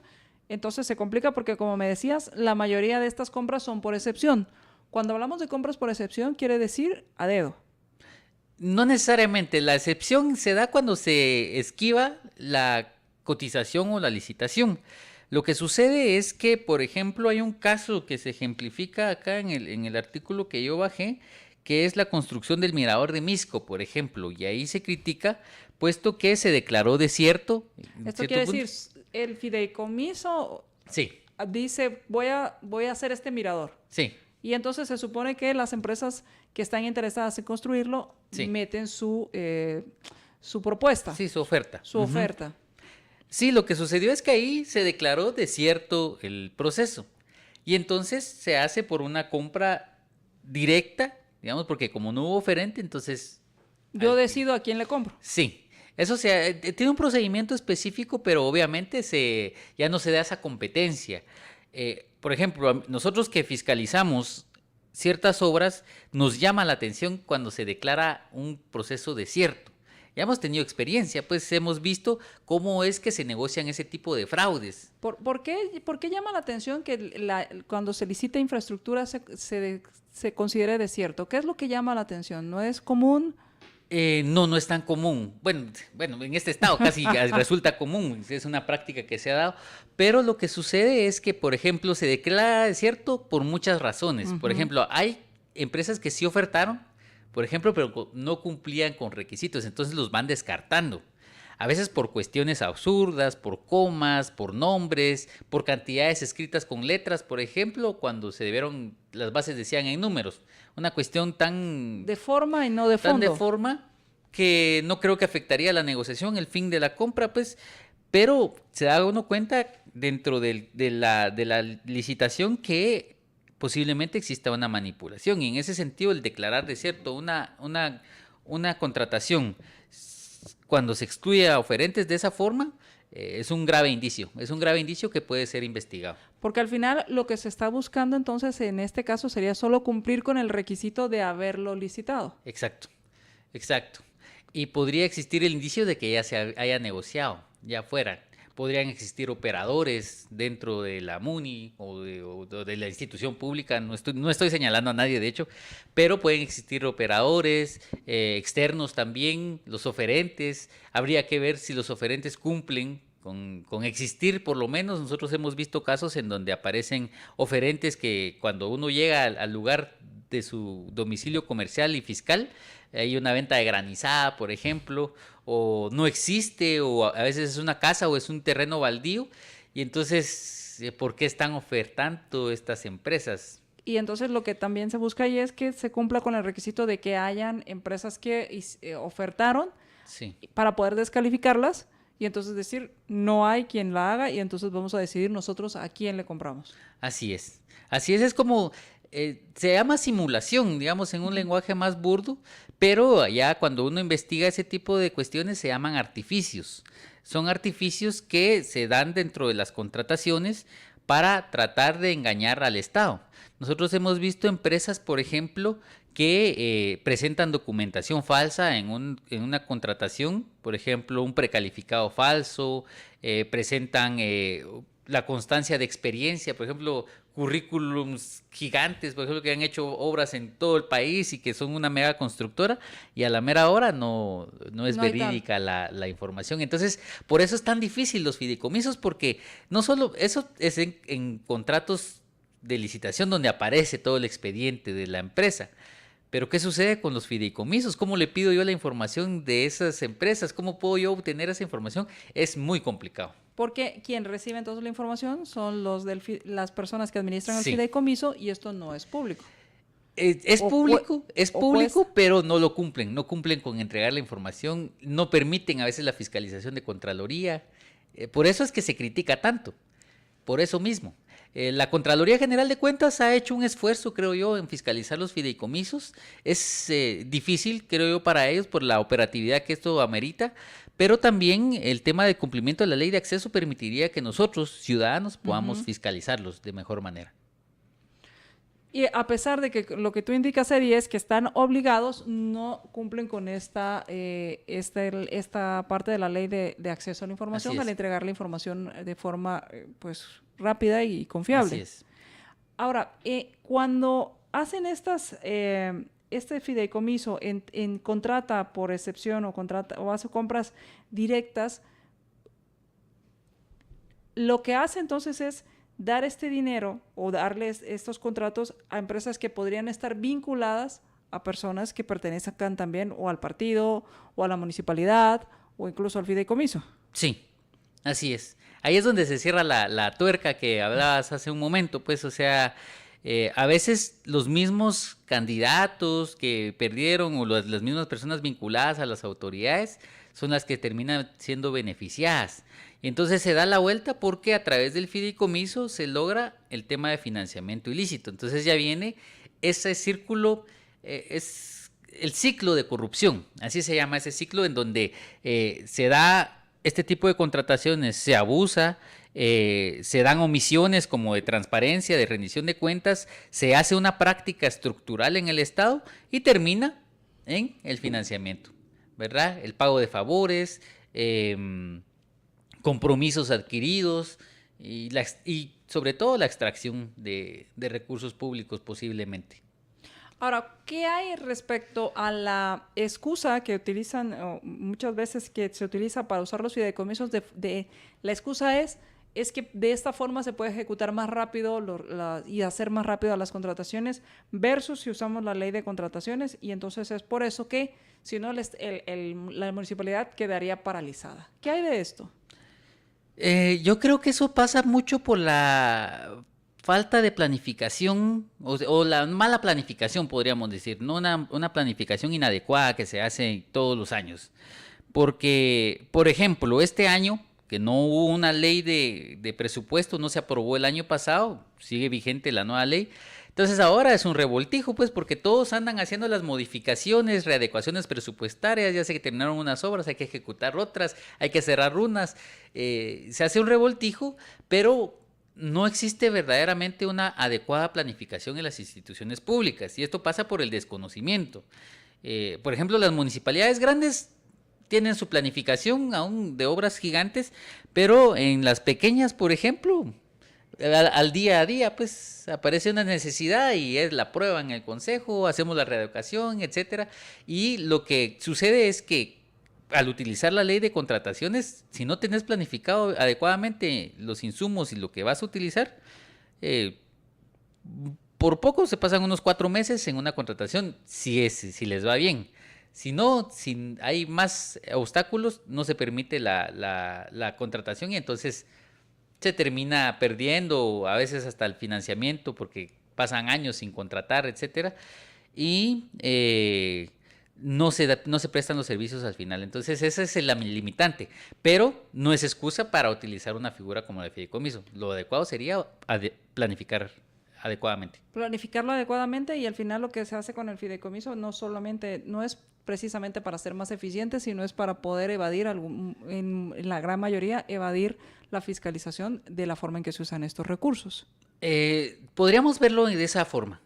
entonces se complica porque, como me decías, la mayoría de estas compras son por excepción. Cuando hablamos de compras por excepción, quiere decir a dedo. No necesariamente. La excepción se da cuando se esquiva la cotización o la licitación. Lo que sucede es que, por ejemplo, hay un caso que se ejemplifica acá en el artículo que yo bajé, que es la construcción del mirador de Mixco, por ejemplo, y ahí se critica, puesto que se declaró desierto. Esto quiere decir, el fideicomiso dice, voy a hacer este mirador. Sí. Y entonces se supone que las empresas que están interesadas en construirlo meten su propuesta. Sí, su oferta. Su oferta. Sí, lo que sucedió es que ahí se declaró desierto el proceso. Y entonces se hace por una compra directa, digamos, porque como no hubo oferente, entonces... Yo decido a quién le compro. Sí. Eso tiene un procedimiento específico, pero obviamente ya no se da esa competencia. Por ejemplo, nosotros que fiscalizamos ciertas obras, nos llama la atención cuando se declara un proceso desierto. Ya hemos tenido experiencia, pues hemos visto cómo es que se negocian ese tipo de fraudes. ¿Por qué llama la atención que cuando se licita infraestructura se considere desierto? ¿Qué es lo que llama la atención? ¿No es común? No es tan común. Bueno, en este estado casi resulta común, es una práctica que se ha dado, pero lo que sucede es que, por ejemplo, se declara desierto por muchas razones. Por ejemplo, hay empresas que sí ofertaron, por ejemplo, pero no cumplían con requisitos, entonces los van descartando. A veces por cuestiones absurdas, por comas, por nombres, por cantidades escritas con letras, por ejemplo, cuando las bases decían en números. Una cuestión tan... de forma y no de fondo. Tan de forma que no creo que afectaría la negociación, el fin de la compra, pues, pero se da uno cuenta dentro de la licitación que posiblemente exista una manipulación. Y en ese sentido, el declarar desierto una contratación cuando se excluye a oferentes de esa forma, es un grave indicio. Es un grave indicio que puede ser investigado. Porque al final lo que se está buscando entonces en este caso sería solo cumplir con el requisito de haberlo licitado. Exacto. Y podría existir el indicio de que ya se haya negociado, ya fuera. Podrían existir operadores dentro de la MUNI o de la institución pública, no estoy señalando a nadie de hecho, pero pueden existir operadores externos también, los oferentes. Habría que ver si los oferentes cumplen con existir, por lo menos. Nosotros hemos visto casos en donde aparecen oferentes que cuando uno llega al lugar de su domicilio comercial y fiscal, hay una venta de granizada, por ejemplo, o no existe, o a veces es una casa o es un terreno baldío, y entonces, ¿por qué están ofertando estas empresas? Y entonces lo que también se busca ahí es que se cumpla con el requisito de que hayan empresas que ofertaron para poder descalificarlas y entonces decir, no hay quien la haga y entonces vamos a decidir nosotros a quién le compramos. Así es. Así es como se llama simulación, digamos, en un lenguaje más burdo, pero ya cuando uno investiga ese tipo de cuestiones se llaman artificios. Son artificios que se dan dentro de las contrataciones para tratar de engañar al Estado. Nosotros hemos visto empresas, por ejemplo, que presentan documentación falsa en una contratación, por ejemplo, un precalificado falso, presentan la constancia de experiencia, por ejemplo, currículums gigantes, por ejemplo, que han hecho obras en todo el país y que son una mega constructora, y a la mera hora no es verídica la información. Entonces, por eso es tan difícil los fideicomisos, porque no solo eso es en contratos de licitación donde aparece todo el expediente de la empresa. Pero ¿qué sucede con los fideicomisos? ¿Cómo le pido yo la información de esas empresas? ¿Cómo puedo yo obtener esa información? Es muy complicado. Porque quien recibe entonces la información son las personas que administran el fideicomiso y esto no es público. Es público, pero no lo cumplen. No cumplen con entregar la información, no permiten a veces la fiscalización de Contraloría. Por eso es que se critica tanto, por eso mismo. La Contraloría General de Cuentas ha hecho un esfuerzo, creo yo, en fiscalizar los fideicomisos. Es difícil, creo yo, para ellos por la operatividad que esto amerita, pero también el tema de cumplimiento de la ley de acceso permitiría que nosotros, ciudadanos, podamos fiscalizarlos de mejor manera. Y a pesar de que lo que tú indicas, Eddie, es que están obligados, no cumplen con esta parte de la ley de acceso a la información al entregar la información de forma rápida y confiable. Así es. Ahora, cuando hacen este fideicomiso en contrata por excepción o hace compras directas, lo que hace entonces es dar este dinero o darles estos contratos a empresas que podrían estar vinculadas a personas que pertenezcan también o al partido o a la municipalidad o incluso al fideicomiso. Sí, así es. Ahí es donde se cierra la tuerca que hablabas hace un momento, pues, o sea, a veces los mismos candidatos que perdieron o las mismas personas vinculadas a las autoridades son las que terminan siendo beneficiadas. Y entonces se da la vuelta porque a través del fideicomiso se logra el tema de financiamiento ilícito. Entonces ya viene ese círculo, es el ciclo de corrupción, así se llama ese ciclo en donde se da este tipo de contrataciones, se abusa, se dan omisiones como de transparencia, de rendición de cuentas, se hace una práctica estructural en el Estado y termina en el financiamiento, ¿verdad? El pago de favores, compromisos adquiridos y sobre todo la extracción de recursos públicos posiblemente. Ahora, ¿qué hay respecto a la excusa que utilizan muchas veces que se utiliza para usar los fideicomisos? La excusa es que de esta forma se puede ejecutar más rápido y hacer más rápido las contrataciones versus si usamos la ley de contrataciones y entonces es por eso que si no la municipalidad quedaría paralizada. ¿Qué hay de esto? Yo creo que eso pasa mucho por la falta de planificación o la mala planificación, podríamos decir, no una planificación inadecuada que se hace todos los años. Porque, por ejemplo, este año, que no hubo una ley de presupuesto, no se aprobó el año pasado, sigue vigente la nueva ley. Entonces ahora es un revoltijo, pues, porque todos andan haciendo las modificaciones, readecuaciones presupuestarias, ya sé que terminaron unas obras, hay que ejecutar otras, hay que cerrar unas, se hace un revoltijo, pero no existe verdaderamente una adecuada planificación en las instituciones públicas, y esto pasa por el desconocimiento. Por ejemplo, las municipalidades grandes tienen su planificación aún de obras gigantes, pero en las pequeñas, por ejemplo, al día a día, pues aparece una necesidad y es la prueba en el consejo, hacemos la reeducación, etcétera. Y lo que sucede es que al utilizar la ley de contrataciones, si no tenés planificado adecuadamente los insumos y lo que vas a utilizar, por poco se pasan unos 4 meses en una contratación, si les va bien. Si no, si hay más obstáculos, no se permite la contratación y entonces se termina perdiendo a veces hasta el financiamiento porque pasan años sin contratar, etcétera, y no se prestan los servicios al final. Entonces ese es el limitante, pero no es excusa para utilizar una figura como la de fideicomiso. Lo adecuado sería planificar adecuadamente. Planificarlo adecuadamente, y al final lo que se hace con el fideicomiso no es precisamente para ser más eficiente, sino es para poder evadir, en la gran mayoría, evadir la fiscalización de la forma en que se usan estos recursos. Podríamos verlo de esa forma.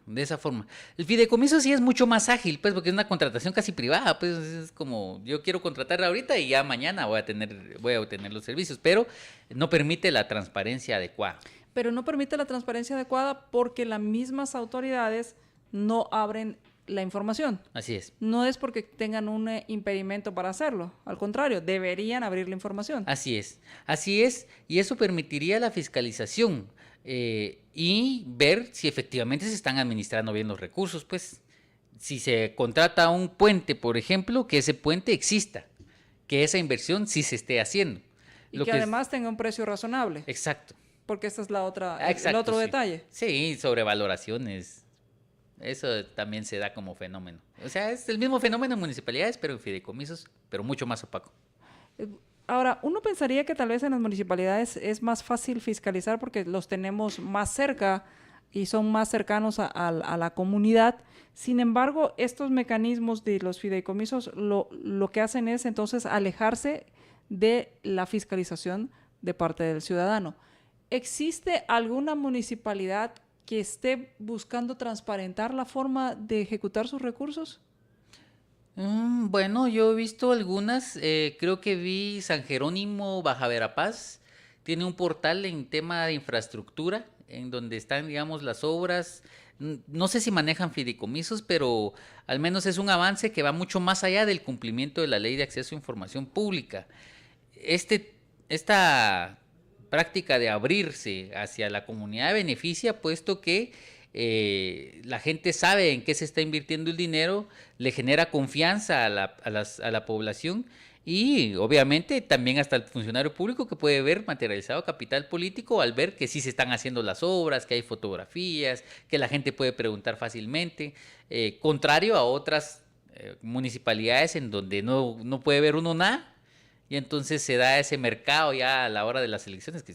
El fideicomiso sí es mucho más ágil, pues, porque es una contratación casi privada, pues es como yo quiero contratar ahorita y ya mañana voy a obtener los servicios, pero no permite la transparencia adecuada. Pero no permite la transparencia adecuada porque las mismas autoridades no abren la información. Así es. No es porque tengan un impedimento para hacerlo, al contrario, deberían abrir la información. Así es, y eso permitiría la fiscalización y ver si efectivamente se están administrando bien los recursos, pues si se contrata un puente, por ejemplo, que ese puente exista, que esa inversión sí se esté haciendo. Y que además tenga un precio razonable. Exacto. Porque esta es el otro detalle. Sí, sobrevaloraciones. Eso también se da como fenómeno. O sea, es el mismo fenómeno en municipalidades, pero en fideicomisos, pero mucho más opaco. Ahora, uno pensaría que tal vez en las municipalidades es más fácil fiscalizar porque los tenemos más cerca y son más cercanos a la comunidad. Sin embargo, estos mecanismos de los fideicomisos lo que hacen es entonces alejarse de la fiscalización de parte del ciudadano. ¿Existe alguna municipalidad que esté buscando transparentar la forma de ejecutar sus recursos? Bueno, yo he visto algunas, creo que vi San Jerónimo, Baja Verapaz, tiene un portal en tema de infraestructura, en donde están, digamos, las obras. No sé si manejan fideicomisos, pero al menos es un avance que va mucho más allá del cumplimiento de la Ley de Acceso a Información Pública. Esta práctica de abrirse hacia la comunidad beneficia, puesto que la gente sabe en qué se está invirtiendo el dinero, le genera confianza a la población y obviamente también hasta el funcionario público que puede ver materializado capital político al ver que sí se están haciendo las obras, que hay fotografías, que la gente puede preguntar fácilmente, contrario a otras municipalidades en donde no puede ver uno nada. Y entonces se da ese mercado ya a la hora de las elecciones, que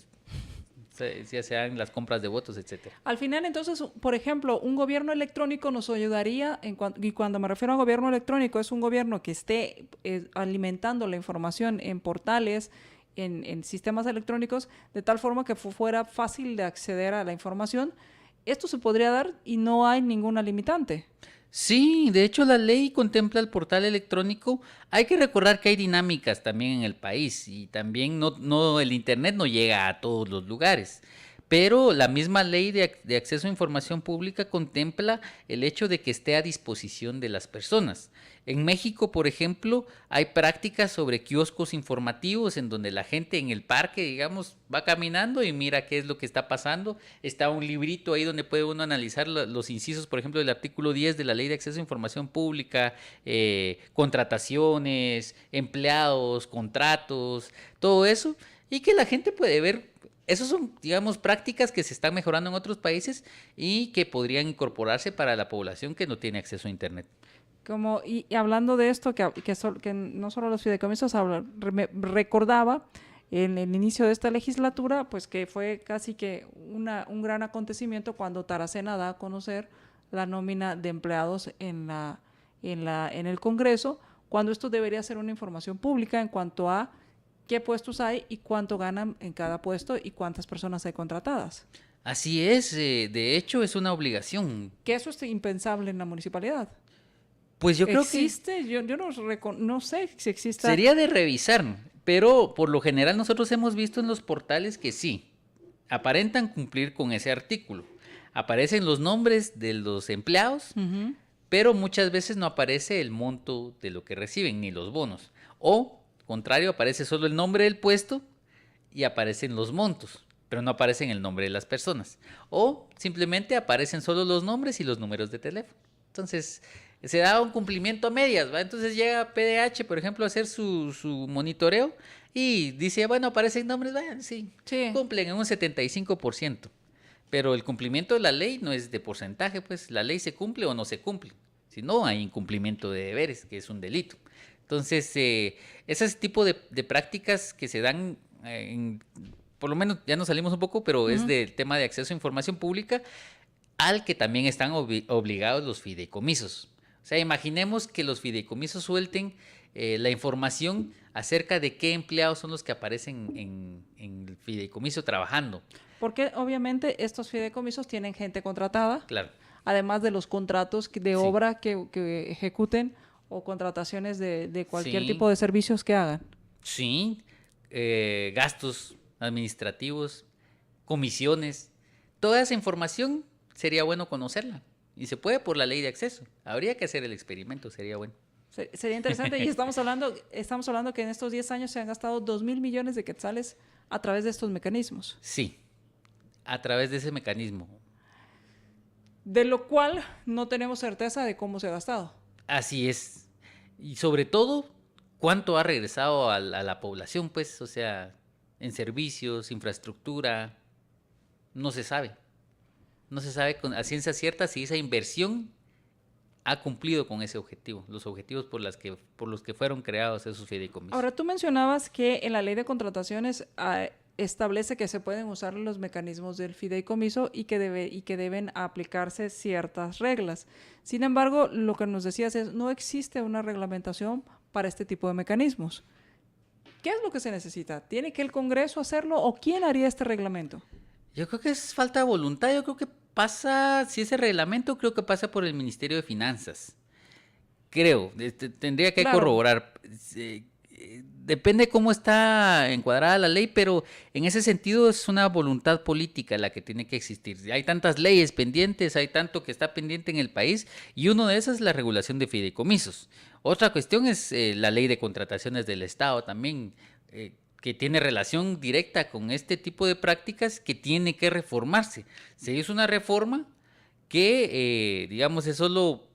ya se dan las compras de votos, etcétera. Al final, entonces, por ejemplo, un gobierno electrónico nos ayudaría, y cuando me refiero a gobierno electrónico, es un gobierno que esté alimentando la información en portales, en sistemas electrónicos, de tal forma que fuera fácil de acceder a la información. Esto se podría dar y no hay ninguna limitante. Sí, de hecho la ley contempla el portal electrónico. Hay que recordar que hay dinámicas también en el país y también el internet no llega a todos los lugares. Pero la misma ley de acceso a información pública contempla el hecho de que esté a disposición de las personas. En México, por ejemplo, hay prácticas sobre kioscos informativos en donde la gente en el parque, digamos, va caminando y mira qué es lo que está pasando. Está un librito ahí donde puede uno analizar los incisos, por ejemplo, del artículo 10 de la Ley de Acceso a Información Pública, contrataciones, empleados, contratos, todo eso, y que la gente puede ver. Esas son, digamos, prácticas que se están mejorando en otros países y que podrían incorporarse para la población que no tiene acceso a Internet. Y hablando de esto, que no solo los fideicomisos recordaba en el inicio de esta legislatura, pues que fue casi que un gran acontecimiento cuando Taracena da a conocer la nómina de empleados en el Congreso, cuando esto debería ser una información pública en cuanto a qué puestos hay y cuánto ganan en cada puesto y cuántas personas hay contratadas. Así es, de hecho es una obligación. Que eso es impensable en la municipalidad. Pues yo creo ¿Existe? Yo no sé si existe. Sería de revisar, pero por lo general nosotros hemos visto en los portales que sí, aparentan cumplir con ese artículo. Aparecen los nombres de los empleados, pero muchas veces no aparece el monto de lo que reciben, ni los bonos. O, contrario, aparece solo el nombre del puesto y aparecen los montos, pero no aparecen el nombre de las personas. O simplemente aparecen solo los nombres y los números de teléfono. Entonces se da un cumplimiento a medias, ¿va? Entonces llega PDH, por ejemplo, a hacer su monitoreo y dice, bueno, aparecen nombres, sí, cumplen en un 75%. Pero el cumplimiento de la ley no es de porcentaje, pues la ley se cumple o no se cumple. Si no, hay incumplimiento de deberes, que es un delito. Entonces, ese tipo de prácticas que se dan, por lo menos ya nos salimos un poco, pero es del tema de acceso a información pública, al que también están obligados los fideicomisos. O sea, imaginemos que los fideicomisos suelten la información acerca de qué empleados son los que aparecen en el fideicomiso trabajando. Porque obviamente estos fideicomisos tienen gente contratada, claro, además de los contratos de obra que ejecuten o contrataciones de cualquier tipo de servicios que hagan. Sí, gastos administrativos, comisiones, toda esa información sería bueno conocerla y se puede por la ley de acceso. Habría que hacer el experimento, sería bueno. Sería interesante y estamos hablando que en estos 10 años se han gastado 2,000 millones de quetzales a través de estos mecanismos. Sí, a través de ese mecanismo. De lo cual no tenemos certeza de cómo se ha gastado. Así es. Y sobre todo, cuánto ha regresado a la población, pues, o sea, en servicios, infraestructura, no se sabe. No se sabe a ciencia cierta si esa inversión ha cumplido con ese objetivo, los objetivos por los que fueron creados esos fideicomisos. Ahora, tú mencionabas que en la ley de contrataciones establece que se pueden usar los mecanismos del fideicomiso y que deben aplicarse ciertas reglas. Sin embargo, lo que nos decías es, no existe una reglamentación para este tipo de mecanismos. ¿Qué es lo que se necesita? ¿Tiene que el Congreso hacerlo o quién haría este reglamento? Yo creo que es falta de voluntad, yo creo que pasa, si ese reglamento, creo que pasa por el Ministerio de Finanzas. Creo, tendría que corroborar. Depende cómo está encuadrada la ley, pero en ese sentido es una voluntad política la que tiene que existir. Hay tantas leyes pendientes, hay tanto que está pendiente en el país, y uno de esas es la regulación de fideicomisos. Otra cuestión es la ley de contrataciones del Estado también, que tiene relación directa con este tipo de prácticas que tiene que reformarse. Se hizo una reforma que, digamos, es solo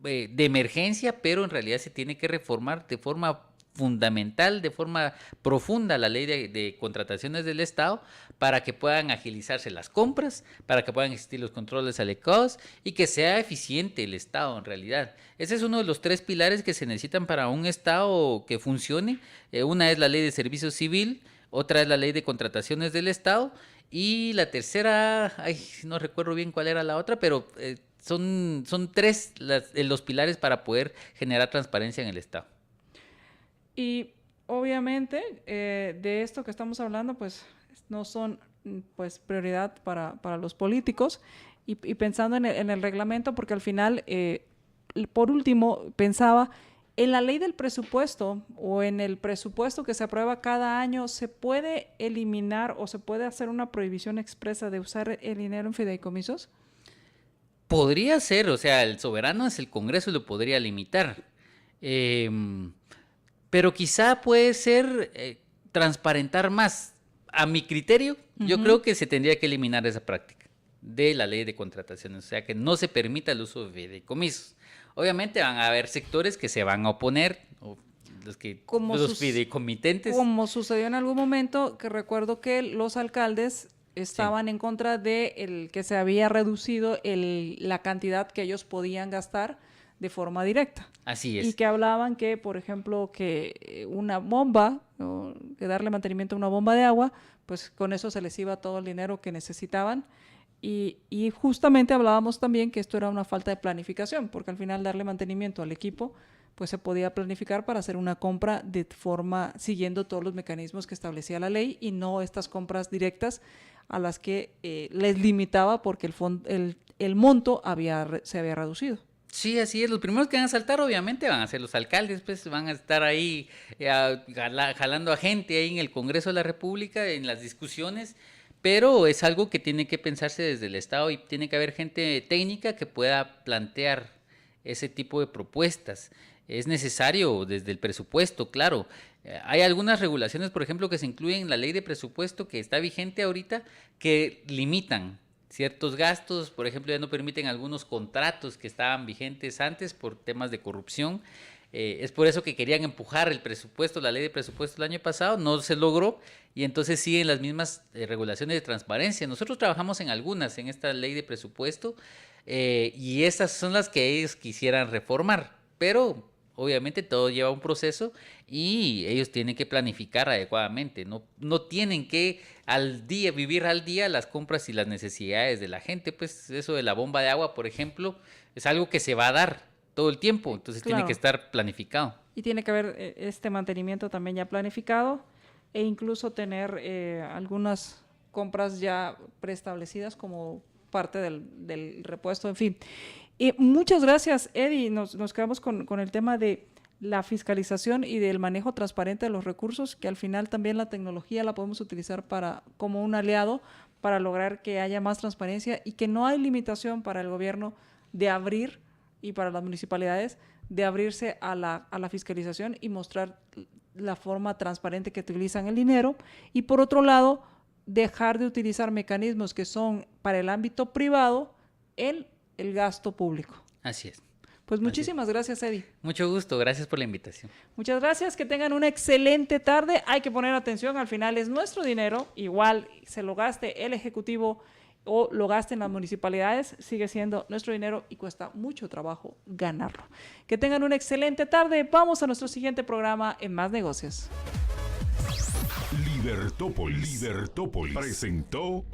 de emergencia, pero en realidad se tiene que reformar de forma fundamental, de forma profunda la ley de contrataciones del Estado para que puedan agilizarse las compras, para que puedan existir los controles adecuados y que sea eficiente el Estado en realidad. Ese es uno de los 3 pilares que se necesitan para un Estado que funcione. Una es la ley de servicio civil, otra es la ley de contrataciones del Estado y la tercera, no recuerdo bien cuál era la otra, pero son 3 los pilares para poder generar transparencia en el Estado. Y obviamente de esto que estamos hablando pues no son pues prioridad para los políticos y pensando en el reglamento, porque al final por último pensaba en la ley del presupuesto o en el presupuesto que se aprueba cada año, ¿se puede eliminar o se puede hacer una prohibición expresa de usar el dinero en fideicomisos? Podría ser, o sea, el soberano es el Congreso y lo podría limitar. Pero quizá puede ser transparentar más. A mi criterio, yo creo que se tendría que eliminar esa práctica de la ley de contrataciones, o sea, que no se permita el uso de fideicomisos. Obviamente van a haber sectores que se van a oponer, los fideicomitentes. Como sucedió en algún momento, que recuerdo que los alcaldes estaban en contra de que se había reducido la cantidad que ellos podían gastar de forma directa. Así es. Y que hablaban que, por ejemplo, que una bomba, o que darle mantenimiento a una bomba de agua, pues con eso se les iba todo el dinero que necesitaban. Y justamente hablábamos también que esto era una falta de planificación, porque al final darle mantenimiento al equipo, pues se podía planificar para hacer una compra de forma siguiendo todos los mecanismos que establecía la ley y no estas compras directas a las que les limitaba porque el monto se había reducido. Sí, así es. Los primeros que van a saltar obviamente van a ser los alcaldes, pues van a estar ahí jalando a gente ahí en el Congreso de la República, en las discusiones, pero es algo que tiene que pensarse desde el Estado y tiene que haber gente técnica que pueda plantear ese tipo de propuestas. Es necesario desde el presupuesto, claro. Hay algunas regulaciones, por ejemplo, que se incluyen en la ley de presupuesto que está vigente ahorita, que limitan ciertos gastos, por ejemplo, ya no permiten algunos contratos que estaban vigentes antes por temas de corrupción. Es por eso que querían empujar el presupuesto, la ley de presupuesto el año pasado, no se logró y entonces siguen las mismas regulaciones de transparencia. Nosotros trabajamos en algunas, en esta ley de presupuesto, y estas son las que ellos quisieran reformar, pero obviamente todo lleva un proceso y ellos tienen que planificar adecuadamente, no tienen que vivir al día las compras y las necesidades de la gente. Pues eso de la bomba de agua, por ejemplo, es algo que se va a dar todo el tiempo, entonces Claro. tiene que estar planificado. Y tiene que haber este mantenimiento también ya planificado e incluso tener algunas compras ya preestablecidas como parte del repuesto, en fin. Muchas gracias, Eddie. Nos quedamos con el tema de la fiscalización y del manejo transparente de los recursos, que al final también la tecnología la podemos utilizar como un aliado para lograr que haya más transparencia y que no hay limitación para el gobierno de abrir y para las municipalidades de abrirse a la fiscalización y mostrar la forma transparente que utilizan el dinero, y por otro lado dejar de utilizar mecanismos que son para el ámbito privado en el gasto público. Así es. Pues muchísimas gracias, Eddie. Mucho gusto, gracias por la invitación. Muchas gracias, que tengan una excelente tarde. Hay que poner atención, al final es nuestro dinero, igual se lo gaste el Ejecutivo o lo gasten las municipalidades, sigue siendo nuestro dinero y cuesta mucho trabajo ganarlo. Que tengan una excelente tarde. Vamos a nuestro siguiente programa en Más Negocios. Libertópolis presentó